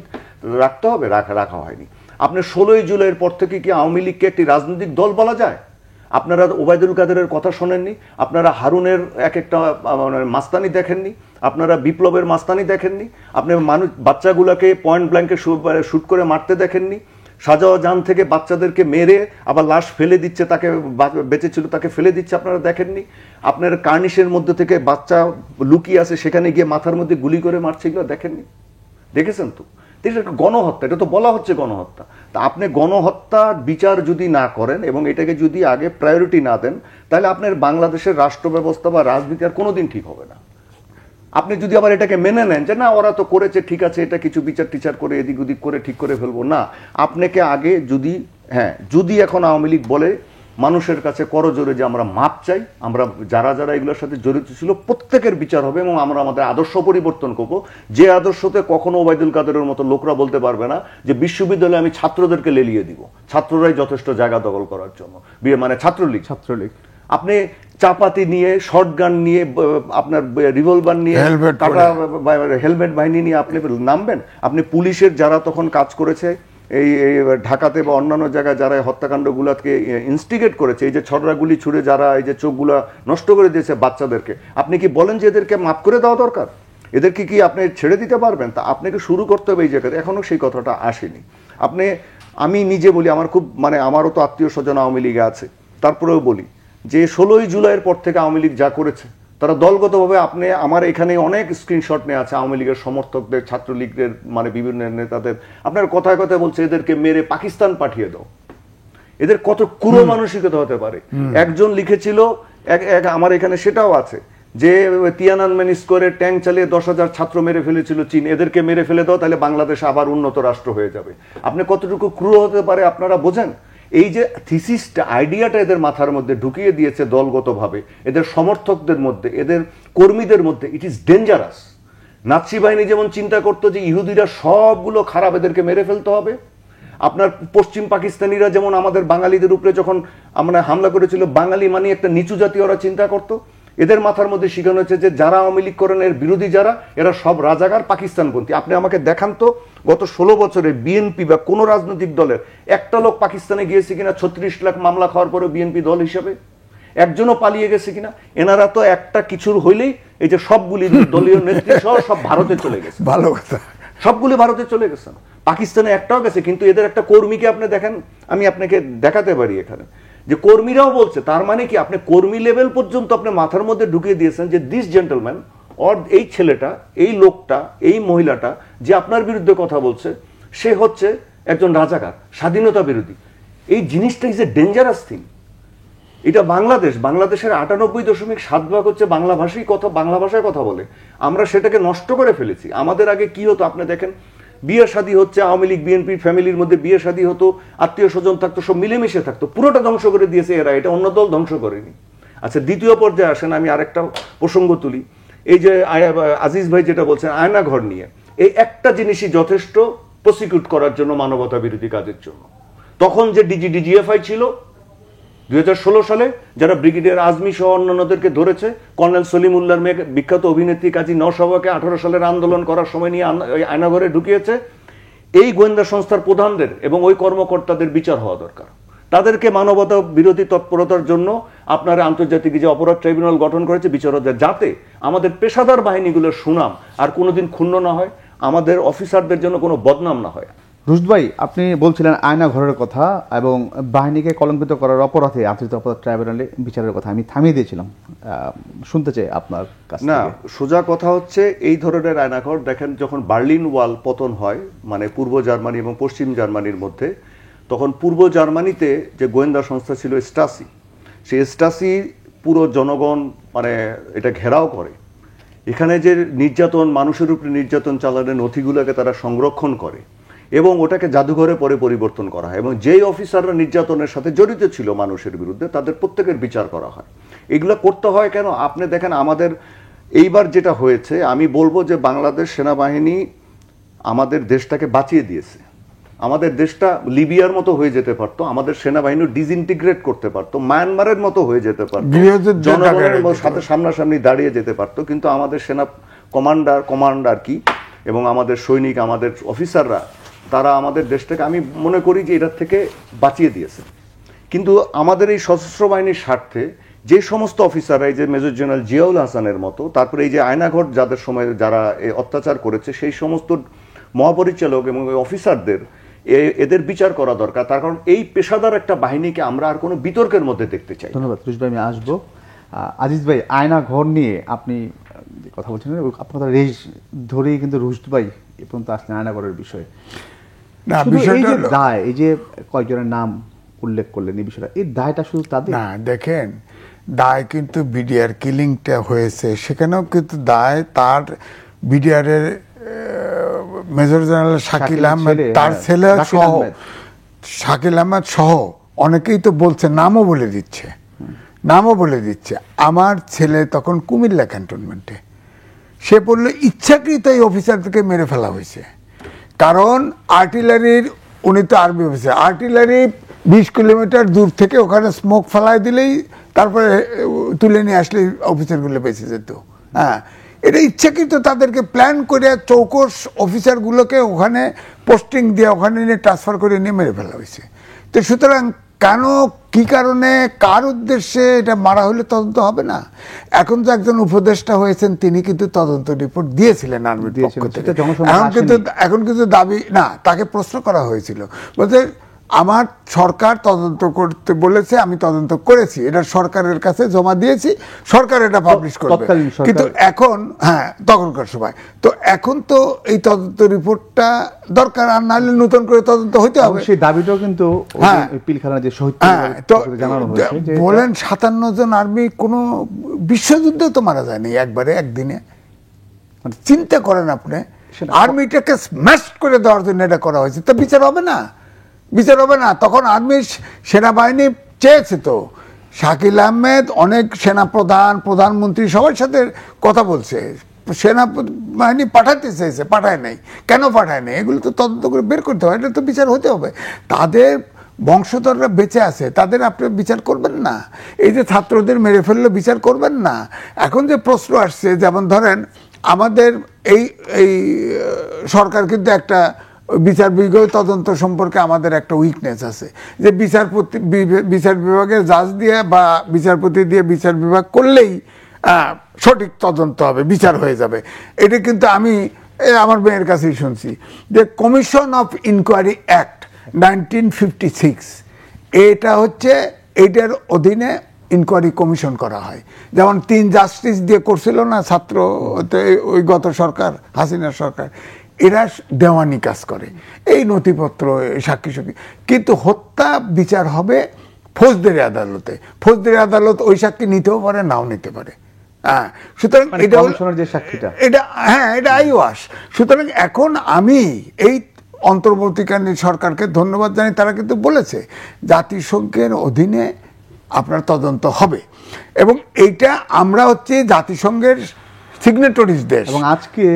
Speaker 2: রাখতে হবে? রাখা হয়নি। আপনি 16ই জুলাইয়ের পর থেকে কি আওয়ামী লীগকে একটি রাজনৈতিক দল বলা যায়? আপনারা ওবায়দুল কাদেরের কথা শোনেননি, আপনারা হারুনের এক একটা মাস্তানি দেখেননি, আপনারা বিপ্লবের মাস্তানি দেখেননি, আপনি বাচ্চাগুলোকে পয়েন্ট ব্ল্যাঙ্কে শুট করে মারতে দেখেননি, শাহজাহান থেকে বাচ্চাদেরকে মেরে আবার লাশ ফেলে দিচ্ছে, তাকে বেঁচে ছিল তাকে ফেলে দিচ্ছে, আপনারা দেখেননি। আপনার কার্নিশের মধ্যে থেকে বাচ্চা লুকিয়ে আছে, সেখানে গিয়ে মাথার মধ্যে গুলি করে মারছে, এগুলো দেখেননি? দেখেছেন তো? এটা একটা গণহত্যা, এটা তো বলা হচ্ছে গণহত্যা। তা আপনি গণহত্যার বিচার যদি না করেন এবং এটাকে যদি আগে প্রায়োরিটি না দেন, তাহলে আপনার বাংলাদেশের রাষ্ট্র ব্যবস্থা বা রাজনীতি আর কোনোদিন ঠিক হবে না। আপনি যদি আবার এটাকে মেনে নেন যে না ওরা তো করেছে, ঠিক আছে, এটা কিছু বিচার টিচার করে এদিক ওদিক করে ঠিক করে ফেলবো, না, আপনাকে আগে যদি এখন আওয়ামী লীগ বলে মানুষের কাছে করজোরে যে আমরা মাপ চাই, আমরা যারা যারা এগুলোর সাথে জড়িত ছিল প্রত্যেকের বিচার হবে, এবং আমরা আমাদের আদর্শ পরিবর্তন করবো, যে আদর্শতে কখনো ওবায়দুল কাদেরের মতো লোকরা বলতে পারবে না যে বিশ্ববিদ্যালয়ে আমি ছাত্রদেরকে লেলিয়ে দিব, ছাত্ররাই যথেষ্ট জায়গা দখল করার জন্য, মানে ছাত্রলীগ। আপনি চাপাতি নিয়ে, শর্টগান নিয়ে, আপনার রিভলভার নিয়ে, হেলমেট বাহিনী নিয়ে আপনি নামবেন? আপনি পুলিশের যারা তখন কাজ করেছে এই ঢাকাতে বা অন্যান্য জায়গায় যারা হত্যাকাণ্ডগুলোকে ইনস্টিগেট করেছে, এই যে ছড়রাগুলি ছুড়ে যারা এই যে চোখগুলা নষ্ট করে দিয়েছে বাচ্চাদেরকে, আপনি কি বলেন যে এদেরকে মাফ করে দেওয়া দরকার? এদেরকে কি আপনি ছেড়ে দিতে পারবেন? তা আপনাকে শুরু করতে হবে এই জায়গাতে। এখনো সেই কথাটা আসেনি। আমি নিজে বলি, আমার খুব আমারও তো আত্মীয় স্বজন আওয়ামী লীগে আছে, তারপরেও বলি যে 16ই জুলাইয়ের পর থেকে আওয়ামী লীগ যা করেছে, তারা দলগতভাবে, আপনি আমার এখানে অনেক স্ক্রিনশট নিয়ে আছে আওয়ামী লীগের সমর্থকদের, ছাত্রলীগের বিভিন্ন নেতাদের, আপনার কথায় কথায় বলছে এদেরকে মেরে পাকিস্তান পাঠিয়ে দাও। এদের কত ক্রূর মানসিকতা হতে পারে। একজন লিখেছিল, আমার এখানে সেটাও আছে, যে তিয়ানানমেন স্কোয়ারে ট্যাঙ্ক চালিয়ে 10,000 ছাত্র মেরে ফেলেছিল চীন, এদেরকে মেরে ফেলে দাও, তাহলে বাংলাদেশ আবার উন্নত রাষ্ট্র হয়ে যাবে। আপনি কতটুকু ক্রূর হতে পারে আপনারা বোঝেন? এই যে থিসিসটা, আইডিয়াটা এদের মাথার মধ্যে ঢুকিয়ে দিয়েছে দলগতভাবে, এদের সমর্থকদের মধ্যে, এদের কর্মীদের মধ্যে, ইট ইজ ডেঞ্জারাস। নাৎসি বাহিনী যেমন চিন্তা করতো যে ইহুদিরা সবগুলো খারাপ, এদেরকে মেরে ফেলতে হবে। আপনার পশ্চিম পাকিস্তানিরা যেমন আমাদের বাঙালিদের উপরে যখন আমরা হামলা করেছিল, বাঙালি মানে একটা নিচু জাতি ওরা চিন্তা করতো। এদের মাথার মধ্যে শিখানো হচ্ছে যে যারা আওয়ামী লীগ করেন, এর বিরোধী যারা, এরা সব রাজাকার, পাকিস্তানপন্থী। আপনি আমাকে দেখান তো গত 16 বছরে বিএনপি বা কোনো রাজনৈতিক দলের একটা লোক পাকিস্তানে গিয়েছে কিনা 36 লাখ মামলা খাওয়ার পরে বিএনপি দল হিসেবে? একজনও পালিয়ে গেছে কিনা? এনারা তো একটা কিছুর হইলেই এই যে সবগুলি দলীয় নেত্রী সহ সব ভারতে চলে গেছে।
Speaker 3: ভালো কথা,
Speaker 2: সবগুলি ভারতে চলে গেছেন, পাকিস্তানে একটাও গেছে। কিন্তু এদের একটা কর্মীকে আপনি দেখেন, আমি আপনাকে দেখাতে পারি এখানে, যে কর্মীরাও বলছে, তার মানে কি আপনি কর্মী লেভেল পর্যন্ত আপনি মাথার মধ্যে ঢুকিয়ে দিয়েছেন যে দিস জেন্টলম্যান অর এই ছেলেটা, এই লোকটা, এই মহিলাটা যে আপনার বিরুদ্ধে কথা বলছে, সে হচ্ছে একজন রাজাকার, স্বাধীনতা বিরোধী। এই জিনিসটা ইজ এ ডেঞ্জারাস থিং। এটা বাংলাদেশের 98.7% হচ্ছে বাংলা ভাষায় কথা বলে। আমরা সেটাকে নষ্ট করে ফেলেছি। আমাদের আগে কি হতো আপনি দেখেন, বিয়ে শাদী হচ্ছে, আওয়ামী লীগ বিএনপি ফ্যামিলির মধ্যে বিয়ে শাদী হতো, আত্মীয় স্বজন থাকতো, সব মিলেমিশে থাকতো। পুরোটা ধ্বংস করে দিয়েছে এরা, এটা অন্য দল ধ্বংস করেনি। আচ্ছা, দ্বিতীয় পর্যায়ে আসেন, আমি আরেকটা প্রসঙ্গ তুলি। এই যে আজিজ ভাই যেটা বলছেন আয়নাঘর নিয়ে, এই একটা জিনিসই যথেষ্ট প্রসিকিউট করার জন্য, মানবতা বিরোধী কাজের জন্য। তখন যে ডিজিএফআই ছিল 2016 সালে, যারা ব্রিগেডিয়ার আজমি সহ অন্যান্যদেরকে ধরেছে, কর্নেল সলিমুল্লাহর মেয়ে বিখ্যাত অভিনেত্রী কাজী নওশাবাকে 18 সালের আন্দোলন করার সময় নিয়ে আয়নাঘরে ঢুকিয়েছে, এই গোয়েন্দা সংস্থার প্রধানদের এবং ওই কর্মকর্তাদের বিচার হওয়া দরকার। তাদেরকে মানবতা বিরোধী তৎপরতার জন্য আপনারা আন্তর্জাতিক যে অপরাধ ট্রাইব্যুনাল গঠন করেছে, বিচার হচ্ছে, যাতে আমাদের পেশাদার বাহিনীগুলোর সুনাম আর কোনোদিন ক্ষুণ্ণ না হয়, আমাদের অফিসারদের জন্য কোনো বদনাম না হয়।
Speaker 1: রুশদ ভাই, আপনি বলছিলেন আয়না ঘরের কথা এবং বাহিনীকে কলঙ্কিত করার অপরাধে আন্তর্জাতিক অপরাধ ট্রাইব্যুনালে বিচারের কথা আমি থামিয়ে দিয়েছিলাম। শুনতে চাই আপনার কাছ
Speaker 2: না,
Speaker 1: থেকে।
Speaker 2: সোজা কথা হচ্ছে এই ধরনের আয়নাঘর দেখেন, যখন বার্লিন ওয়াল পতন হয়, মানে পূর্ব জার্মানি এবং পশ্চিম জার্মানির মধ্যে, তখন পূর্ব জার্মানিতে যে গোয়েন্দা সংস্থা ছিল স্টাসি, সেই স্টাসি পুরো জনগণ মানে এটা ঘেরাও করে। এখানে যে নির্যাতন, মানুষের উপরে নির্যাতন চালানোর নথিগুলোকে তারা সংরক্ষণ করে এবং ওটাকে জাদুঘরে পরে পরিবর্তন করা হয়, এবং যেই অফিসাররা নির্যাতনের সাথে জড়িত ছিল মানুষের বিরুদ্ধে তাদের প্রত্যেকের বিচার করা হয়। এগুলো করতে হয় কেন? আপনি দেখেন আমাদের এইবার যেটা হয়েছে, আমি বলবো যে বাংলাদেশ সেনাবাহিনী আমাদের দেশটাকে বাঁচিয়ে দিয়েছে। আমাদের দেশটা লিবিয়ার মতো হয়ে যেতে পারতো, আমাদের সেনাবাহিনী ডিসইন্টিগ্রেট করতে পারতো, মায়ানমারের মতো হয়ে যেতে পারতো, জনগণের সাথে সামনাসামনি দাঁড়িয়ে যেতে পারতো, কিন্তু আমাদের সেনা কমান্ডার কি এবং আমাদের সৈনিক, আমাদের অফিসাররা, তারা আমাদের দেশটাকে আমি মনে করি যে এটার থেকে বাঁচিয়ে দিয়েছে। কিন্তু আমাদের এই সশস্ত্র বাহিনীর স্বার্থে যে সমস্ত অফিসাররা, এই যে মেজর জেনারেল জিয়াউল হাসানের মতো, তারপরে এই যে আয়নাঘর যাদের সময় যারা অত্যাচার করেছে, সেই সমস্ত মহাপরিচালক এবং অফিসারদের এদের বিচার করা দরকার। তার কারণ এই পেশাদার একটা বাহিনীকে আমরা আর কোনো বিতর্কের মধ্যে দেখতে চাই।
Speaker 1: ধন্যবাদ রুশদ ভাই, আমি আসবো। আজিজ ভাই, আয়না ঘর নিয়ে আপনি কথা বলছেন, আপনার রেশ ধরেই কিন্তু রুশদ ভাই এ পর্যন্ত আসলেন আয়না ঘরের বিষয়ে। এই যে দায়, এই যে কয়েকজনের নাম উল্লেখ করলেন, এই বিষয়টা, এই দায়টা শুধু তাদের
Speaker 3: না। দেখেন, দায় কিন্তু বিডিআর কিলিংটা হয়েছে, সেখানেও কিন্তু দায় তার বিডিআরের মেজর জেনারেল শাকিল আহমেদ, তার ছেলে সহ, শাকিল আহমেদ সহ অনেকেই তো বলছে, নামও বলে দিচ্ছে। আমার ছেলে তখন কুমিল্লা ক্যান্টনমেন্টে, সে বলল ইচ্ছাকৃত এই অফিসারকে মেরে ফেলা হয়েছে, কারণ আর্টিলারির, উনি তো আর্মি অফিসার, আর্টিলারি 20 কিলোমিটার দূর থেকে ওখানে স্মোক ফেলাই দিলেই তারপরে তুলে নিয়ে আসলে অফিসারগুলো বেঁচে যেত। হ্যাঁ, এটা ইচ্ছাকৃত তাদেরকে প্ল্যান করে চৌকস অফিসারগুলোকে ওখানে পোস্টিং দিয়ে ওখানে নিয়ে ট্রান্সফার করে নিয়ে মেরে ফেলা হয়েছে। তো সুতরাং কেন, কি কারণে, কার উদ্দেশ্যে এটা মারা হলে তদন্ত হবে না? এখন তো একজন উপদেষ্টা হয়েছেন, তিনি কিন্তু তদন্ত রিপোর্ট দিয়েছিলেন আর্মির পক্ষ থেকে। এখন কিন্তু দাবি না, তাকে প্রশ্ন করা হয়েছিল, বলতে আমার সরকার তদন্ত করতে বলেছে, আমি তদন্ত করেছি, এটা সরকারের কাছে জমা দিয়েছি, সরকার এটা পাবলিশ করবে। কিন্তু এখন, হ্যাঁ, তখনকার সময় তো, এখন তো এই তদন্ত রিপোর্টটা দরকার, আর নাহলে নতুন করে তদন্ত হইতে হবে।
Speaker 1: সেই দাবিটাও কিন্তু পিলখানার যে শহীদ জানানো হয়েছে,
Speaker 3: বলেন 57 জন আর্মি কোনো বিশ্বযুদ্ধে তো মারা যায়নি একবারে একদিনে। চিন্তা করেন আপনি, আর্মিটাকে স্ম্যাশ করে দেওয়ার জন্য এটা করা হয়েছে, তো বিচার হবে না? তখন আর্মি সেনাবাহিনী চেয়েছে তো, শাকিল আহমেদ অনেক সেনাপ্রধান, প্রধানমন্ত্রী সবার সাথে কথা বলছে, সেনাবাহিনী পাঠাতে চেয়েছে, পাঠায় নাই। কেন পাঠায় নাই? এগুলো তো তদন্ত করে বের করতে হবে, এটা তো বিচার হতে হবে। তাদের বংশধররা বেঁচে আছে, তাদের আপনি বিচার করবেন না? এই যে ছাত্রদের মেরে ফেললে বিচার করবেন না? এখন যে প্রশ্ন আসছে, যেমন ধরেন আমাদের এই সরকার কিন্তু একটা বিচার বিভাগ তদন্ত সম্পর্কে আমাদের একটা উইকনেস আছে, যে বিচার বিভাগের জাজ দিয়ে বা বিচারপতি দিয়ে বিচার বিভাগ করলেই সঠিক তদন্ত হবে, বিচার হয়ে যাবে। এটা কিন্তু আমি আমার মেয়ের কাছেই শুনছি যে কমিশন অফ ইনকোয়ারি অ্যাক্ট 1956, এটা হচ্ছে, এইটার অধীনে ইনকোয়ারি কমিশন করা হয়। যেমন 3 জাস্টিস দিয়ে করছিল না ছাত্র, ওই গত সরকার, হাসিনা সরকার, এরা দেওয়ানি কাজ করে, এই নথিপত্র, সাক্ষী, কিন্তু হত্যা বিচার হবে ফৌজদারি আদালতে। ফৌজদারি আদালত ওই সাক্ষী নিতেও পারে, নাও নিতে পারে। হ্যাঁ, সুতরাং এটা আইওয়াস। সুতরাং এখন আমি এই অন্তর্বর্তীকালীন সরকারকে ধন্যবাদ জানাই, তারা কিন্তু বলেছে জাতিসংঘের অধীনে আপনার তদন্ত হবে, এবং এইটা আমরা হচ্ছে জাতিসংঘের সিগনেটরিজ দেশ।
Speaker 1: এবং আজকে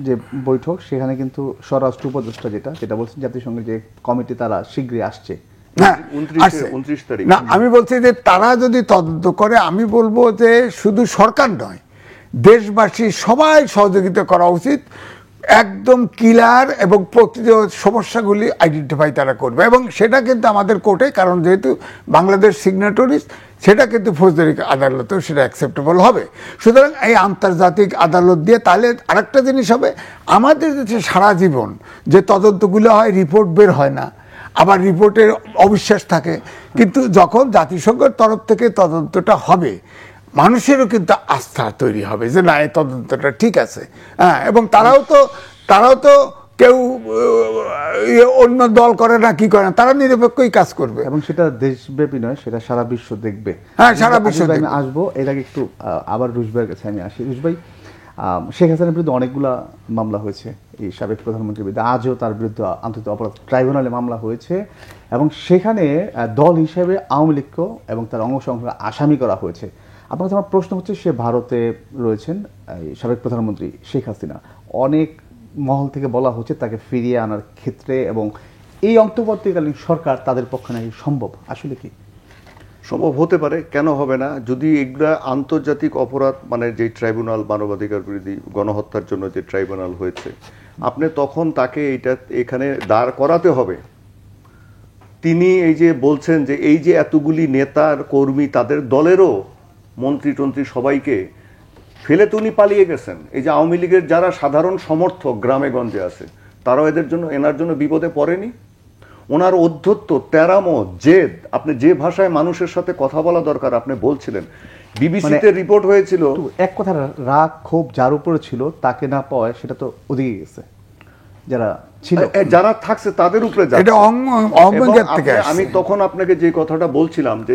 Speaker 1: যে বৈঠক, সেখানে কিন্তু স্বরাষ্ট্র উপদেষ্টা যেটা বলছেন, জাতিসংঘের যে কমিটি তারা শীঘ্রই আসছে।
Speaker 3: না, আমি বলছি যে তারা যদি তদন্ত করে, আমি বলবো যে শুধু সরকার নয়, দেশবাসী সবাই সহযোগিতা করা উচিত। একদম ক্লিয়ার এবং প্রতিটি সমস্যাগুলি আইডেন্টিফাই তারা করবে, এবং সেটা কিন্তু আমাদের কোর্টে, কারণ যেহেতু বাংলাদেশ সিগনেটরিজ, সেটা কিন্তু ফৌজদারি আদালতেও সেটা অ্যাকসেপ্টেবল হবে। সুতরাং এই আন্তর্জাতিক আদালত দিয়ে তাহলে আরেকটা জিনিস হবে, আমাদের দেশে সারা জীবন যে তদন্তগুলো হয় রিপোর্ট বের হয় না, আবার রিপোর্টের অবিশ্বাস থাকে, কিন্তু যখন জাতিসংঘের তরফ থেকে তদন্তটা হবে মানুষেরও কিন্তু আস্থা তৈরি হবে যে না, এই তদন্তটা ঠিক আছে। হ্যাঁ, এবং তারাও তো কেউ অন্য দল করে না, কি করে না, তারা নিরপেক্ষই কাজ করবে,
Speaker 1: এবং সেটা দেশব্যাপী নয়, সেটা সারা বিশ্ব দেখবে।
Speaker 3: হ্যাঁ, সারা বিশ্ব দেখবে।
Speaker 1: আমি আসবো, এর আগে একটু আবার রুশ ভাইয়ের কাছে আমি আসি। রুশ ভাই, শেখ হাসিনার বিরুদ্ধে অনেকগুলা মামলা হয়েছে এই সাবেক প্রধানমন্ত্রীর বিরুদ্ধে, আজও তার বিরুদ্ধে আন্তর্জাতিক অপরাধ ট্রাইব্যুনালে মামলা হয়েছে, এবং সেখানে দল হিসেবে আওয়ামী লীগকে এবং তার অংশ আসামি করা হয়েছে। আপনার কাছে আমার প্রশ্ন হচ্ছে, সে ভারতে রয়েছেন, এই সাবেক প্রধানমন্ত্রী শেখ হাসিনা, অনেক মহল থেকে বলা হচ্ছে তাকে ফিরিয়ে আনার ক্ষেত্রে, এবং এই অন্তর্বর্তীকালীন সরকার তাদের পক্ষে নাকি সম্ভব। আসলে কি
Speaker 2: সম্ভব হতে পারে, কেন হবে না? যদি এগুলা আন্তর্জাতিক অপরাধ, মানে যে ট্রাইব্যুনাল, মানবাধিকার বিরোধী গণহত্যার জন্য যে ট্রাইব্যুনাল হয়েছে, আপনি তখন তাকে এখানে দাঁড় করাতে হবে। তিনি এই যে বলছেন যে এই যে এতগুলি নেতার কর্মী, তাদের দলেরও মন্ত্রী টন্ত্রী সবাইকে ফেলে উনি পালিয়ে গেছেন। এই যে আওয়ামী লীগের যারা সাধারণ সমর্থক গ্রামে গঞ্জে আছে, তারাও এনার জন্য বিপদে পড়েনি। ওনার অধ্যত্ব, তেরামো, জেদ, আপনি যে ভাষায় মানুষের সাথে কথা বলা দরকার আপনি বলছিলেন। বিবিসিতে রিপোর্ট হয়েছিল,
Speaker 1: এক কথা, রাগ ক্ষোভ যার উপরে ছিল তাকে না পাওয়ায় সেটা তো ওদিকে গেছে,
Speaker 2: যারা থাকছে তাদের উপরে আমি তখন আপনাকে যে কথাটা বলছিলাম যে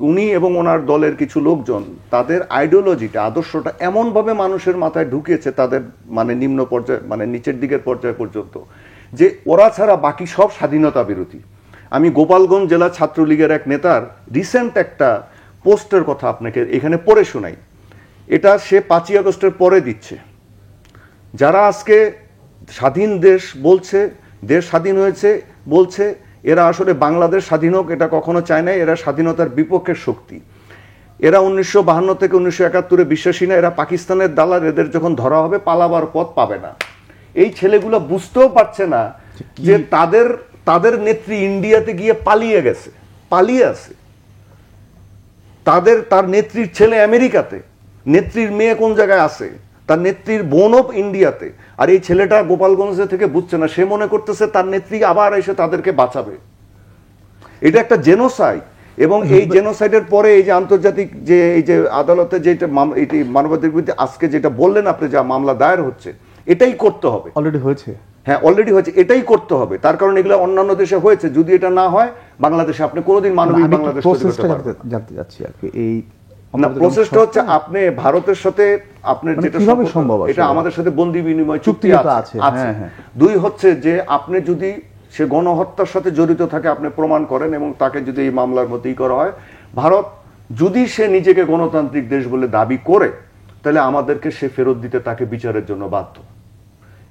Speaker 2: উনি এবং ওনার দলের কিছু লোকজন তাদের আইডিওলজিটা, আদর্শটা এমন ভাবে মানুষের মাথায় ঢুকিয়েছে, তাদের মানে নিম্ন পর্যায়ে, মানে নিচের দিকের পর্যায় পর্যন্ত, যে ওরা ছাড়া বাকি সব স্বাধীনতা বিরোধী। আমি গোপালগঞ্জ জেলা ছাত্রলীগের এক নেতার রিসেন্ট একটা পোস্টের কথা আপনাকে এখানে পড়ে শোনাই। এটা সে 5ই আগস্টের পরে দিচ্ছে। যারা আজকে স্বাধীন দেশ বলছে, দেশ স্বাধীন হয়েছে বলছে, এরা আসলে বাংলাদেশ স্বাধীন হোক এটা কখনো চায় না। এরা স্বাধীনতার বিপক্ষের শক্তি। এরা 1952 থেকে 1971 বিশ্বাসী না। এরা পাকিস্তানের দালাল। এদের যখন ধরা হবে পালাবার পথ পাবে না। এই ছেলেগুলো বুঝতেও পারছে না যে তাদের নেত্রী ইন্ডিয়াতে গিয়ে পালিয়ে গেছে, পালিয়ে আছে। তার নেত্রীর ছেলে আমেরিকাতে, নেত্রীর মেয়ে কোন জায়গায় আছে, তার নেত্রীর বোনও ইন্ডিয়াতে। আর এই ছেলেটা গোপালগঞ্জ থেকে বুঝছে না, সে মনে করতেছে তার নেত্রী আবার এসে তাদেরকে বাঁচাবে। এটা একটা জেনোসাইড। এবং এই জেনোসাইডের পরে এই যে আন্তর্জাতিক যে এই যে আদালতে যেটা এটি মানবাধিকার বিরুদ্ধে আজকে যেটা বললেন আপনি, যা মামলা দায়ের হচ্ছে, এটাই করতে হবে।
Speaker 1: অলরেডি হয়েছে,
Speaker 2: হ্যাঁ অলরেডি হয়েছে, এটাই করতে হবে। তার কারণ এগুলো অন্যান্য দেশে হয়েছে। যদি এটা না হয় বাংলাদেশে আপনি কোনোদিন মানবিক বাংলাদেশ
Speaker 1: জানতে চাচ্ছি আর কি। এই
Speaker 2: না, প্রসেসটা হচ্ছে আপনি ভারতের সাথে আপনার যেটা
Speaker 1: সম্ভব,
Speaker 2: এটা আমাদের সাথে বন্দি বিনিময় চুক্তি আছে। 2 হচ্ছে যে আপনি যদি সে গণহত্যার সাথে জড়িত থাকে আপনি প্রমাণ করেন, এবং তাকে যদি এই মামলার মধ্যেই করা হয়, ভারত যদি সে নিজেকে গণতান্ত্রিক দেশ বলে দাবি করে, তাহলে আমাদেরকে সে ফেরত দিতে তাকে বিচারের জন্য বাধ্য।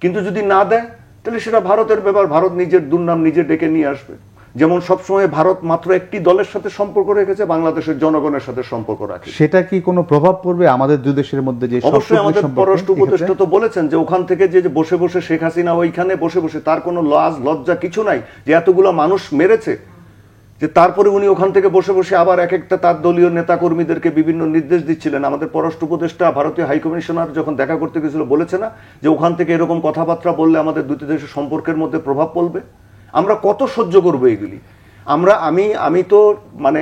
Speaker 2: কিন্তু যদি না দেয় তাহলে সেটা ভারতের ব্যাপার, ভারত নিজের দুর্নাম নিজে ডেকে নিয়ে আসবে। যেমন সবসময় ভারত মাত্র একটি দলের সাথে সম্পর্ক রেখেছে, বাংলাদেশের জনগণের সাথে সম্পর্ক রাখে।
Speaker 1: সেটা কি কোনো প্রভাব পড়বে আমাদের দুই দেশের মধ্যে? যে
Speaker 2: অবশ্যই আমাদের পররাষ্ট্র উপদেষ্টা তো বলেছেন যে ওখান থেকে যে বসে বসে শেখ হাসিনা ওইখানে বসে বসে, তার কোনো লাজ লজ্জা কিছু নাই যে এতগুলো মানুষ মেরেছে, যে তারপরে উনি ওখান থেকে বসে বসে আবার এক একটা তার দলীয় নেতা কর্মীদেরকে বিভিন্ন নির্দেশ দিচ্ছিলেন। আমাদের পররাষ্ট্র উপদেষ্টা ভারতীয় হাইকমিশনার যখন দেখা করতে গেছিল বলেছে না যে ওখান থেকে এরকম কথাবার্তা বললে আমাদের দুটি দেশের সম্পর্কের মধ্যে প্রভাব পড়বে। আমরা কত সহ্য করবো এগুলি? আমি তো মানে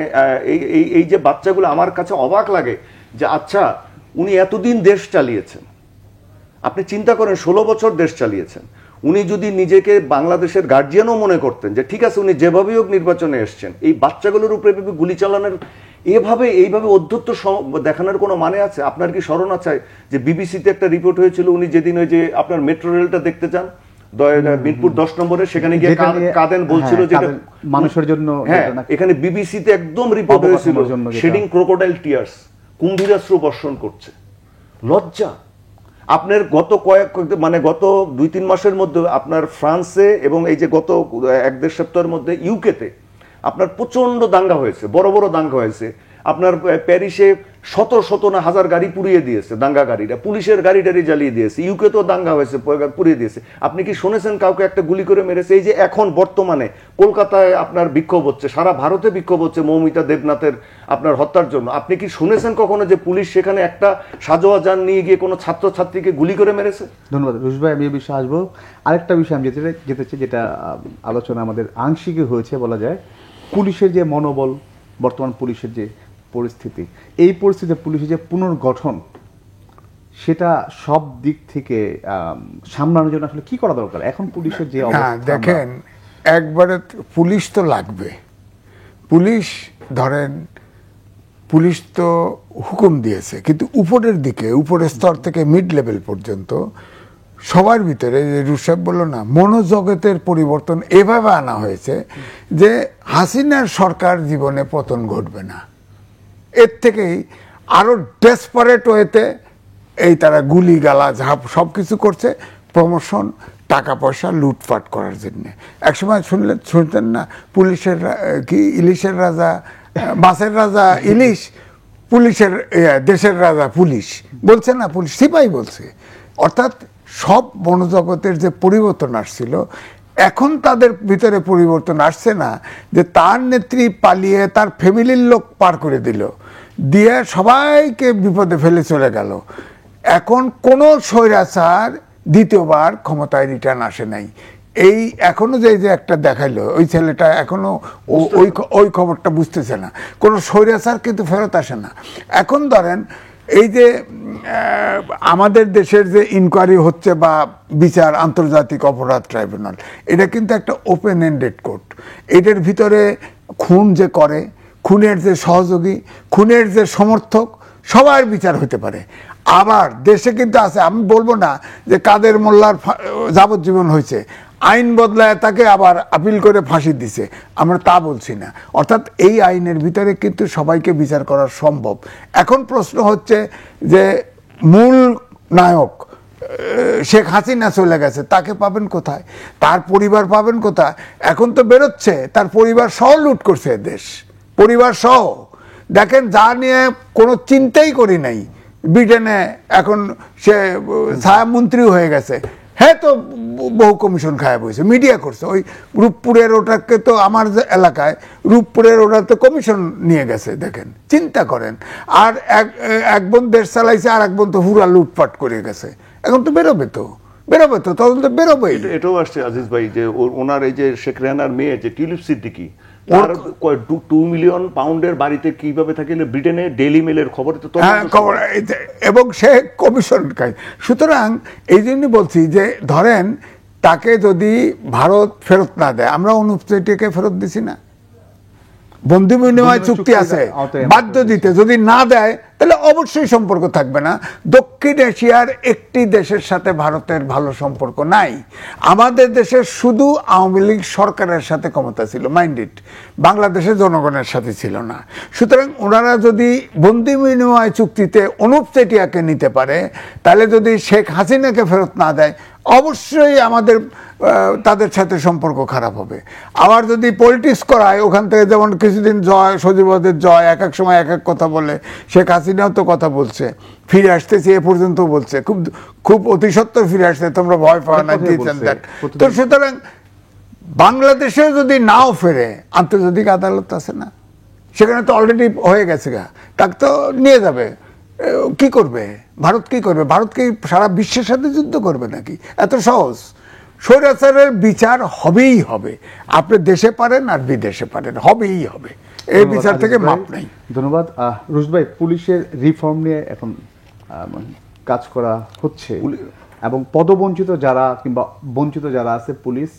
Speaker 2: এই যে বাচ্চাগুলো, আমার কাছে অবাক লাগে যে আচ্ছা উনি এতদিন দেশ চালিয়েছেন, আপনি চিন্তা করেন 16 বছর দেশ চালিয়েছেন। উনি যদি নিজেকে বাংলাদেশের গার্জিয়ানও মনে করতেন, যে ঠিক আছে উনি যেভাবেই হোক নির্বাচনে এসছেন, এই বাচ্চাগুলোর উপরে গুলি চালানোর এইভাবে অধ্যত্ব দেখানোর কোনো মানে আছে? আপনার কি স্মরণ আছে যে বিবিসিতে একটা রিপোর্ট হয়েছিল, উনি যেদিন ওই যে আপনার মেট্রো রেলটা দেখতে যান মিরপুর 10 নম্বরে, সেখানে গিয়ে কাঁদেন, বলছিল যে
Speaker 1: মানুষের জন্য,
Speaker 2: হ্যাঁ এখানে বিবিসিতে একদম রিপোর্ট হয়েছিল, শেডিং ক্রোকোডাইল টিয়ার্স, কুম্ভীরাশ্রু বর্ষণ করছে। লজ্জা। আপনার গত গত 2-3 মাসের মধ্যে আপনার ফ্রান্সে এবং এই যে গত 1-1.5 সপ্তাহের মধ্যে ইউকেতে আপনার প্রচন্ড দাঙ্গা হয়েছে, বড় বড় দাঙ্গা হয়েছে। আপনার প্যারিসে শত শত না হাজার গাড়ি পুড়িয়ে দিয়েছে দাঙ্গা গাড়িরা, পুলিশের গাড়ি টাড়ি জ্বালিয়ে দিয়েছে, ইউকে তো দাঙ্গা হয়েছে, পুড়িয়ে দিয়েছে। আপনি কি শুনেছেন কাউকে একটা গুলি করে মেরেছে? এই যে এখন বর্তমানে কলকাতায় আপনার বিক্ষোভ হচ্ছে, সারা ভারতে বিক্ষোভ হচ্ছে মৌমিতা দেবনাথের আপনার হত্যার জন্য, আপনি কি শুনেছেন কখনো যে পুলিশ সেখানে একটা সাজোয়া যান নিয়ে গিয়ে কোনো ছাত্রছাত্রীকে গুলি করে মেরেছে?
Speaker 1: ধন্যবাদ রুশ ভাই, আমি এই বিষয়ে আসবো। আরেকটা বিষয় আমি যেতে চাই, যেটা আলোচনা আমাদের আংশিকই হয়েছে বলা যায়, পুলিশের যে মনোবল, বর্তমান পুলিশের যে পরিস্থিতি, এই পরিস্থিতিতে পুলিশের যে পুনর্গঠন, সেটা সব দিক থেকে সামলানোর জন্য আসলে কি করা দরকার এখন পুলিশের যে অবস্থা?
Speaker 3: দেখেন, একবারে পুলিশ তো লাগবে। পুলিশ ধরেন, পুলিশ তো হুকুম দিয়েছে, কিন্তু উপরের দিকে, উপরের স্তর থেকে মিড লেভেল পর্যন্ত সবার ভিতরে, যে রুশাব বলল না, মনোজগতের পরিবর্তন এভাবে আনা হয়েছে যে হাসিনার সরকার জীবনে পতন ঘটবে না। এর থেকেই আরো ডেসপারেট ওয়েতে এই তারা গুলি গালা ঝাপ সব কিছু করছে, প্রমোশন, টাকা পয়সা লুটপাট করার জন্য। একসময় শুনতেন না, পুলিশের কি ইলিশের রাজা, মাছের রাজা ইলিশ, পুলিশের দেশের রাজা পুলিশ বলছে না, পুলিশ সিপাহি বলছে। অর্থাৎ সব মনোজগতের যে পরিবর্তন আসছিল, এখন তাদের ভিতরে পরিবর্তন আসছে না যে তার নেত্রী পালিয়ে তার ফ্যামিলির লোক পার করে দিল, দিয়ে সবাইকে বিপদে ফেলে চলে গেল। এখন কোনো স্বৈরাচার দ্বিতীয়বার ক্ষমতায় রিটার্ন আসে নাই। এই এখনো যে একটা দেখাইলো, ওই ছেলেটা এখনো ওই খবরটা বুঝতেছে না। কোনো স্বৈরাচার কিন্তু ফেরত আসে না। এখন ধরেন এই যে আমাদের দেশের যে ইনকোয়ারি হচ্ছে বা বিচার, আন্তর্জাতিক অপরাধ ট্রাইব্যুনাল, এটা কিন্তু একটা ওপেন এন্ডেড কোর্ট। এটার ভিতরে খুন যে করে, খুনের যে সহযোগী, খুনের যে সমর্থক, সবার বিচার হতে পারে। আবার দেশে কিন্তু আছে, আমি বলবো না যে কাদের মোল্লার যাবজ্জীবন হয়েছে, আইন বদলায় তাকে আবার আপিল করে ফাঁসি দিছে, আমরা তা বলছি না। অর্থাৎ এই আইনের ভিতরে কিন্তু সবাইকে বিচার করা সম্ভব। এখন প্রশ্ন হচ্ছে যে মূল নায়ক শেখ হাসিনা চলে গেছে, তাকে পাবেন কোথায়? তার পরিবার পাবেন কোথায়? এখন তো বেরোচ্ছে তার পরিবার সহ লুট করছে দেশ, পরিবার সহ। দেখেন, যা নিয়ে কোনো চিন্তাই করি নাই, ব্রিটেনে এখন সে ছায়ামন্ত্রী হয়ে গেছে, হ্যাঁ, তো বহু কমিশন খায় বসে মিডিয়া করছে। ওই রূপপুরের ওটাকে তো আমার এলাকায় রূপপুরের ওটাতে কমিশন নিয়ে গেছে, দেখেন, চিন্তা করেন। আর এক বোন দেশ চালাইছে, আর এক বোন তো হুরা লুটপাট করে গেছে। এখন তো বেরোবে তো তদন্ত বেরোবে।
Speaker 2: এটাও আসছে আজিজ ভাই, যে ওনার এই যে শেখ রেহানার মেয়ে যে টিউলিপ সিদ্দিকী, তার 2 মিলিয়ন পাউন্ডের বাড়িতে কিভাবে থাকলে ব্রিটেনে ডেইলি মেলের খবর তো
Speaker 3: খবর, এবং সে কমিশন খায়। সুতরাং এই জন্য বলছি যে ধরেন তাকে যদি ভারত ফেরত না দেয়, আমরা অনুপ চেটিয়াকে ফেরত দিছি না, বন্ধু বিনিময় চুক্তি আছে, বাধ্য দিতে। যদি না দেয় তাহলে অবশ্যই সম্পর্ক থাকবে না। দক্ষিণ এশিয়ার একটি দেশের সাথে ভারতের ভালো সম্পর্ক নাই। আমাদের দেশের শুধু আওয়ামী লীগ সরকারের সাথে ক্ষমতা ছিল, মাইন্ডেড, বাংলাদেশের জনগণের সাথে ছিল না। সুতরাং ওনারা যদি বন্ধু বিনিময় চুক্তিতে অনুপ চেটিয়াকে নিতে পারে, তাহলে যদি শেখ হাসিনাকে ফেরত না দেয়, অবশ্যই আমাদের তাদের সাথে সম্পর্ক খারাপ হবে। আবার যদি পলিটিক্স করায় ওখান থেকে, যেমন কিছুদিন জয় সজীবদের জয় এক এক সময় এক এক কথা বলে, শেখ হাসিনাও তো কথা বলছে, ফিরে আসতেছে এ পর্যন্ত বলছে, খুব খুব অতি সত্বর ফিরে আসতে, তোমরা ভয় পাও না। তো সুতরাং বাংলাদেশে যদি নাও ফেরে, আন্তর্জাতিক আদালত আছে না, সেখানে তো অলরেডি হয়ে গেছে গা, তাকে তো নিয়ে যাবে। কি করবে ভারত? কি করবে ভারত? কি সারা বিশ্বের সাথে যুদ্ধ করবে নাকি? এত সহজ? স্বৈরাচারের বিচার হবেই হবে, আপনি দেশে পারেন আর বিদেশে পারেন, হবেই হবে, এই বিচার থেকে মাপ নাই।
Speaker 1: ধন্যবাদ রুশ ভাই। পুলিশের রিফর্ম নিয়ে এখন কাজ করা হচ্ছে, এবং পদবঞ্চিত যারা কিংবা বঞ্চিত যারা আছে পুলিশ,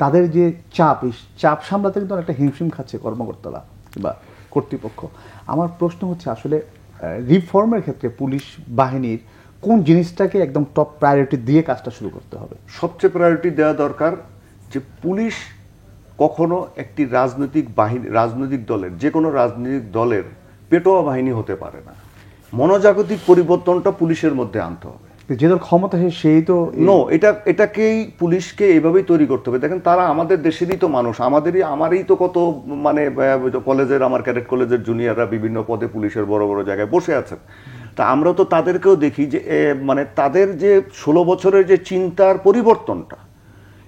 Speaker 1: তাদের যে চাপ, এই চাপ সামলাতে কিন্তু অনেকটা হিমশিম খাচ্ছে কর্মকর্তারা কিংবা কর্তৃপক্ষ। আমার প্রশ্ন হচ্ছে, আসলে রিফর্মের ক্ষেত্রে পুলিশ বাহিনীর কোন জিনিসটাকে একদম টপ প্রায়োরিটি দিয়ে কাজটা শুরু করতে হবে?
Speaker 2: সবচেয়ে প্রায়োরিটি দেওয়া দরকার যে পুলিশ কখনো একটি রাজনৈতিক দলের, যে কোনো রাজনৈতিক দলের পেটোয়া বাহিনী হতে পারে না। মনোজাগতিক পরিবর্তনটা পুলিশের মধ্যে আনতে হবে।
Speaker 1: যে দল ক্ষমতা সেই তো
Speaker 2: নো, এটাকেই পুলিশকে এইভাবেই তৈরি করতে হবে। দেখেন, তারা আমাদের দেশেরই তো মানুষ, আমারই তো কত মানে কলেজের, আমার ক্যাডেট কলেজের জুনিয়ররা বিভিন্ন পদে পুলিশের বড় বড় জায়গায় বসে আছেন। তা আমরা তো তাদেরকেও দেখি যে মানে তাদের যে 16 বছরের যে চিন্তার পরিবর্তনটা,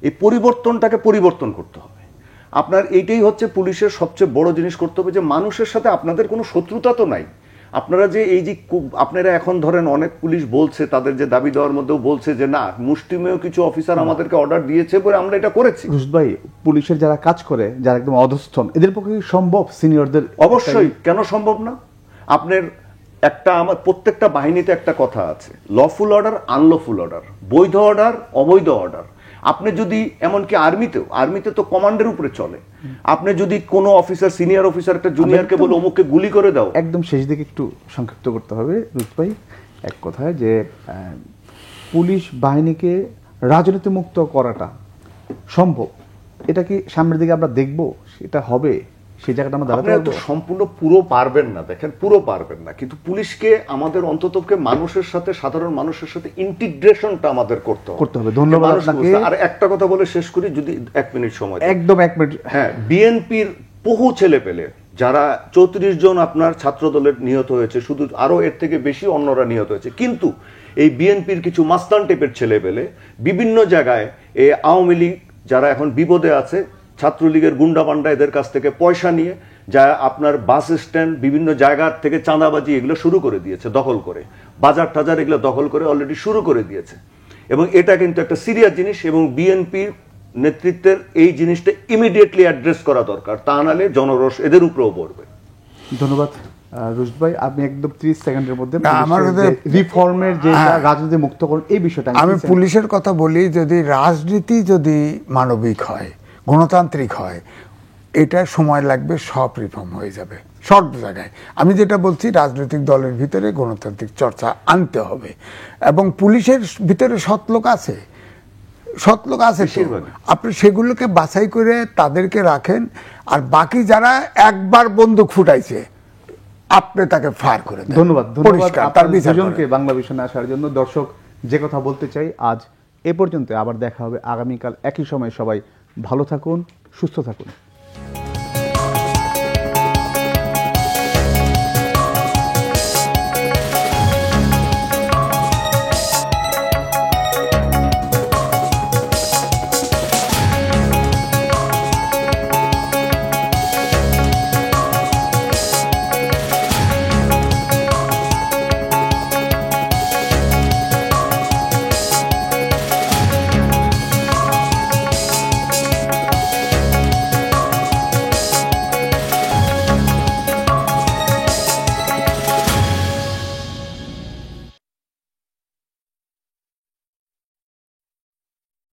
Speaker 2: এই পরিবর্তনটাকে পরিবর্তন করতে হবে। আপনার এইটাই হচ্ছে পুলিশের সবচেয়ে বড় জিনিস করতে হবে, যে মানুষের সাথে আপনাদের কোনো শত্রুতা তো নাই। আপনারা যে এই যে আপনারা এখন ধরেন অনেক পুলিশ বলছে, তাদের যে দাবি দেওয়ার মধ্যেও বলছে যে না, মুষ্টিমেয় কিছু অফিসার আমাদেরকে অর্ডার দিয়েছে বলে আমরা এটা করেছি।
Speaker 1: রুশদ ভাই, পুলিশের যারা কাজ করে, যারা একদম অধস্থন, এদের পক্ষে কি সম্ভব সিনিয়রদের?
Speaker 2: অবশ্যই, কেন সম্ভব না? আপনার আমার প্রত্যেকটা বাহিনীতে একটা কথা আছে, লফুল অর্ডার, আনলফুল অর্ডার, বৈধ অর্ডার, অবৈধ অর্ডার। আপনি যদি এমনকি আর্মিতে তো কমান্ডের উপরে চলে, আপনি যদি কোনো অফিসার, সিনিয়র অফিসার একটা জুনিয়রকে বলে অমুককে গুলি করে দাও।
Speaker 1: একদম শেষ দিকে একটু সংক্ষিপ্ত করতে হবে রুশদ ভাই। এক কথায় যে পুলিশ বাহিনীকে রাজনীতি মুক্ত করাটা সম্ভব, এটা কি সামনের দিকে আমরা দেখব? সেটা হবে, সেই জায়গাটা আমরা দাঁড়াতে পারবো?
Speaker 2: সম্পূর্ণ পুরো পারবেন না, দেখেন, পুরো পারবেন না, কিন্তু পুলিশকে আমাদের অন্ততকে মানুষের সাথে, সাধারণ মানুষের সাথে ইন্টিগ্রেশনটা আমাদের করতে হবে।
Speaker 1: ধন্যবাদ আপনাকে।
Speaker 2: আর একটা কথা বলে শেষ করি, যদি 1 মিনিট সময়।
Speaker 1: একদম 1 মিনিট।
Speaker 2: হ্যাঁ, বিএনপির বহু ছেলে পেলে, যারা 34 জন আপনার ছাত্র দলের নিহত হয়েছে, শুধু আরো এর থেকে বেশি অন্যরা নিহত হয়েছে, কিন্তু এই বিএনপির কিছু মাস্তান টেপের ছেলে পেলে বিভিন্ন জায়গায় এই আওয়ামী লীগ যারা এখন বিপদে আছে, ছাত্রলীগের গুন্ডা পান্ডা এদের কাছ থেকে পয়সা নিয়ে, যা আপনার বাস স্ট্যান্ড, বিভিন্ন জায়গার থেকে চাঁদাবাজি এগুলো শুরু করে দিয়েছে, দখল করে, বাজার টাজার এগুলো দখল করে অলরেডি শুরু করে দিয়েছে। এবং এটা কিন্তু একটা সিরিয়াস জিনিস, এবং বিএনপির নেতৃত্বের এই জিনিসটা ইমিডিয়েটলি অ্যাড্রেস করা দরকার, তা নাহলে জনরোষ এদের উপরেও পড়বে।
Speaker 1: ধন্যবাদ রুশদ ভাই, আপনি একদম 30 সেকেন্ডের মধ্যে
Speaker 3: আমাদের
Speaker 1: রিফর্মের যে রাজনীতি মুক্তকরণ, এই বিষয়টা।
Speaker 3: আমি পুলিশের কথা বলি, যদি রাজনীতি যদি মানবিক হয়, গণতান্ত্রিক হয়, এটা সময় লাগবে, সব রিফর্ম হয়ে যাবে সব জায়গায়। আমি যেটা বলছি, রাজনৈতিক দলের ভিতরে গণতান্ত্রিক চর্চা আনতে হবে, এবং পুলিশের ভিতরে সৎ লোক আছে তো, আপনি সেগুলোকে বাছাই করে তাদেরকে রাখেন। আর বাকি যারা একবার বন্দুক ফুটাইছে, আপনি তাকে ফায়ার করে দেন।
Speaker 1: ধন্যবাদ আপনার দুজনকে বাংলা ভিশনে আসার জন্য। দর্শক, যে কথা বলতে চাই আজ এ পর্যন্ত, আবার দেখা হবে আগামীকাল একই সময়। সবাই ভালো থাকুন, সুস্থ থাকুন।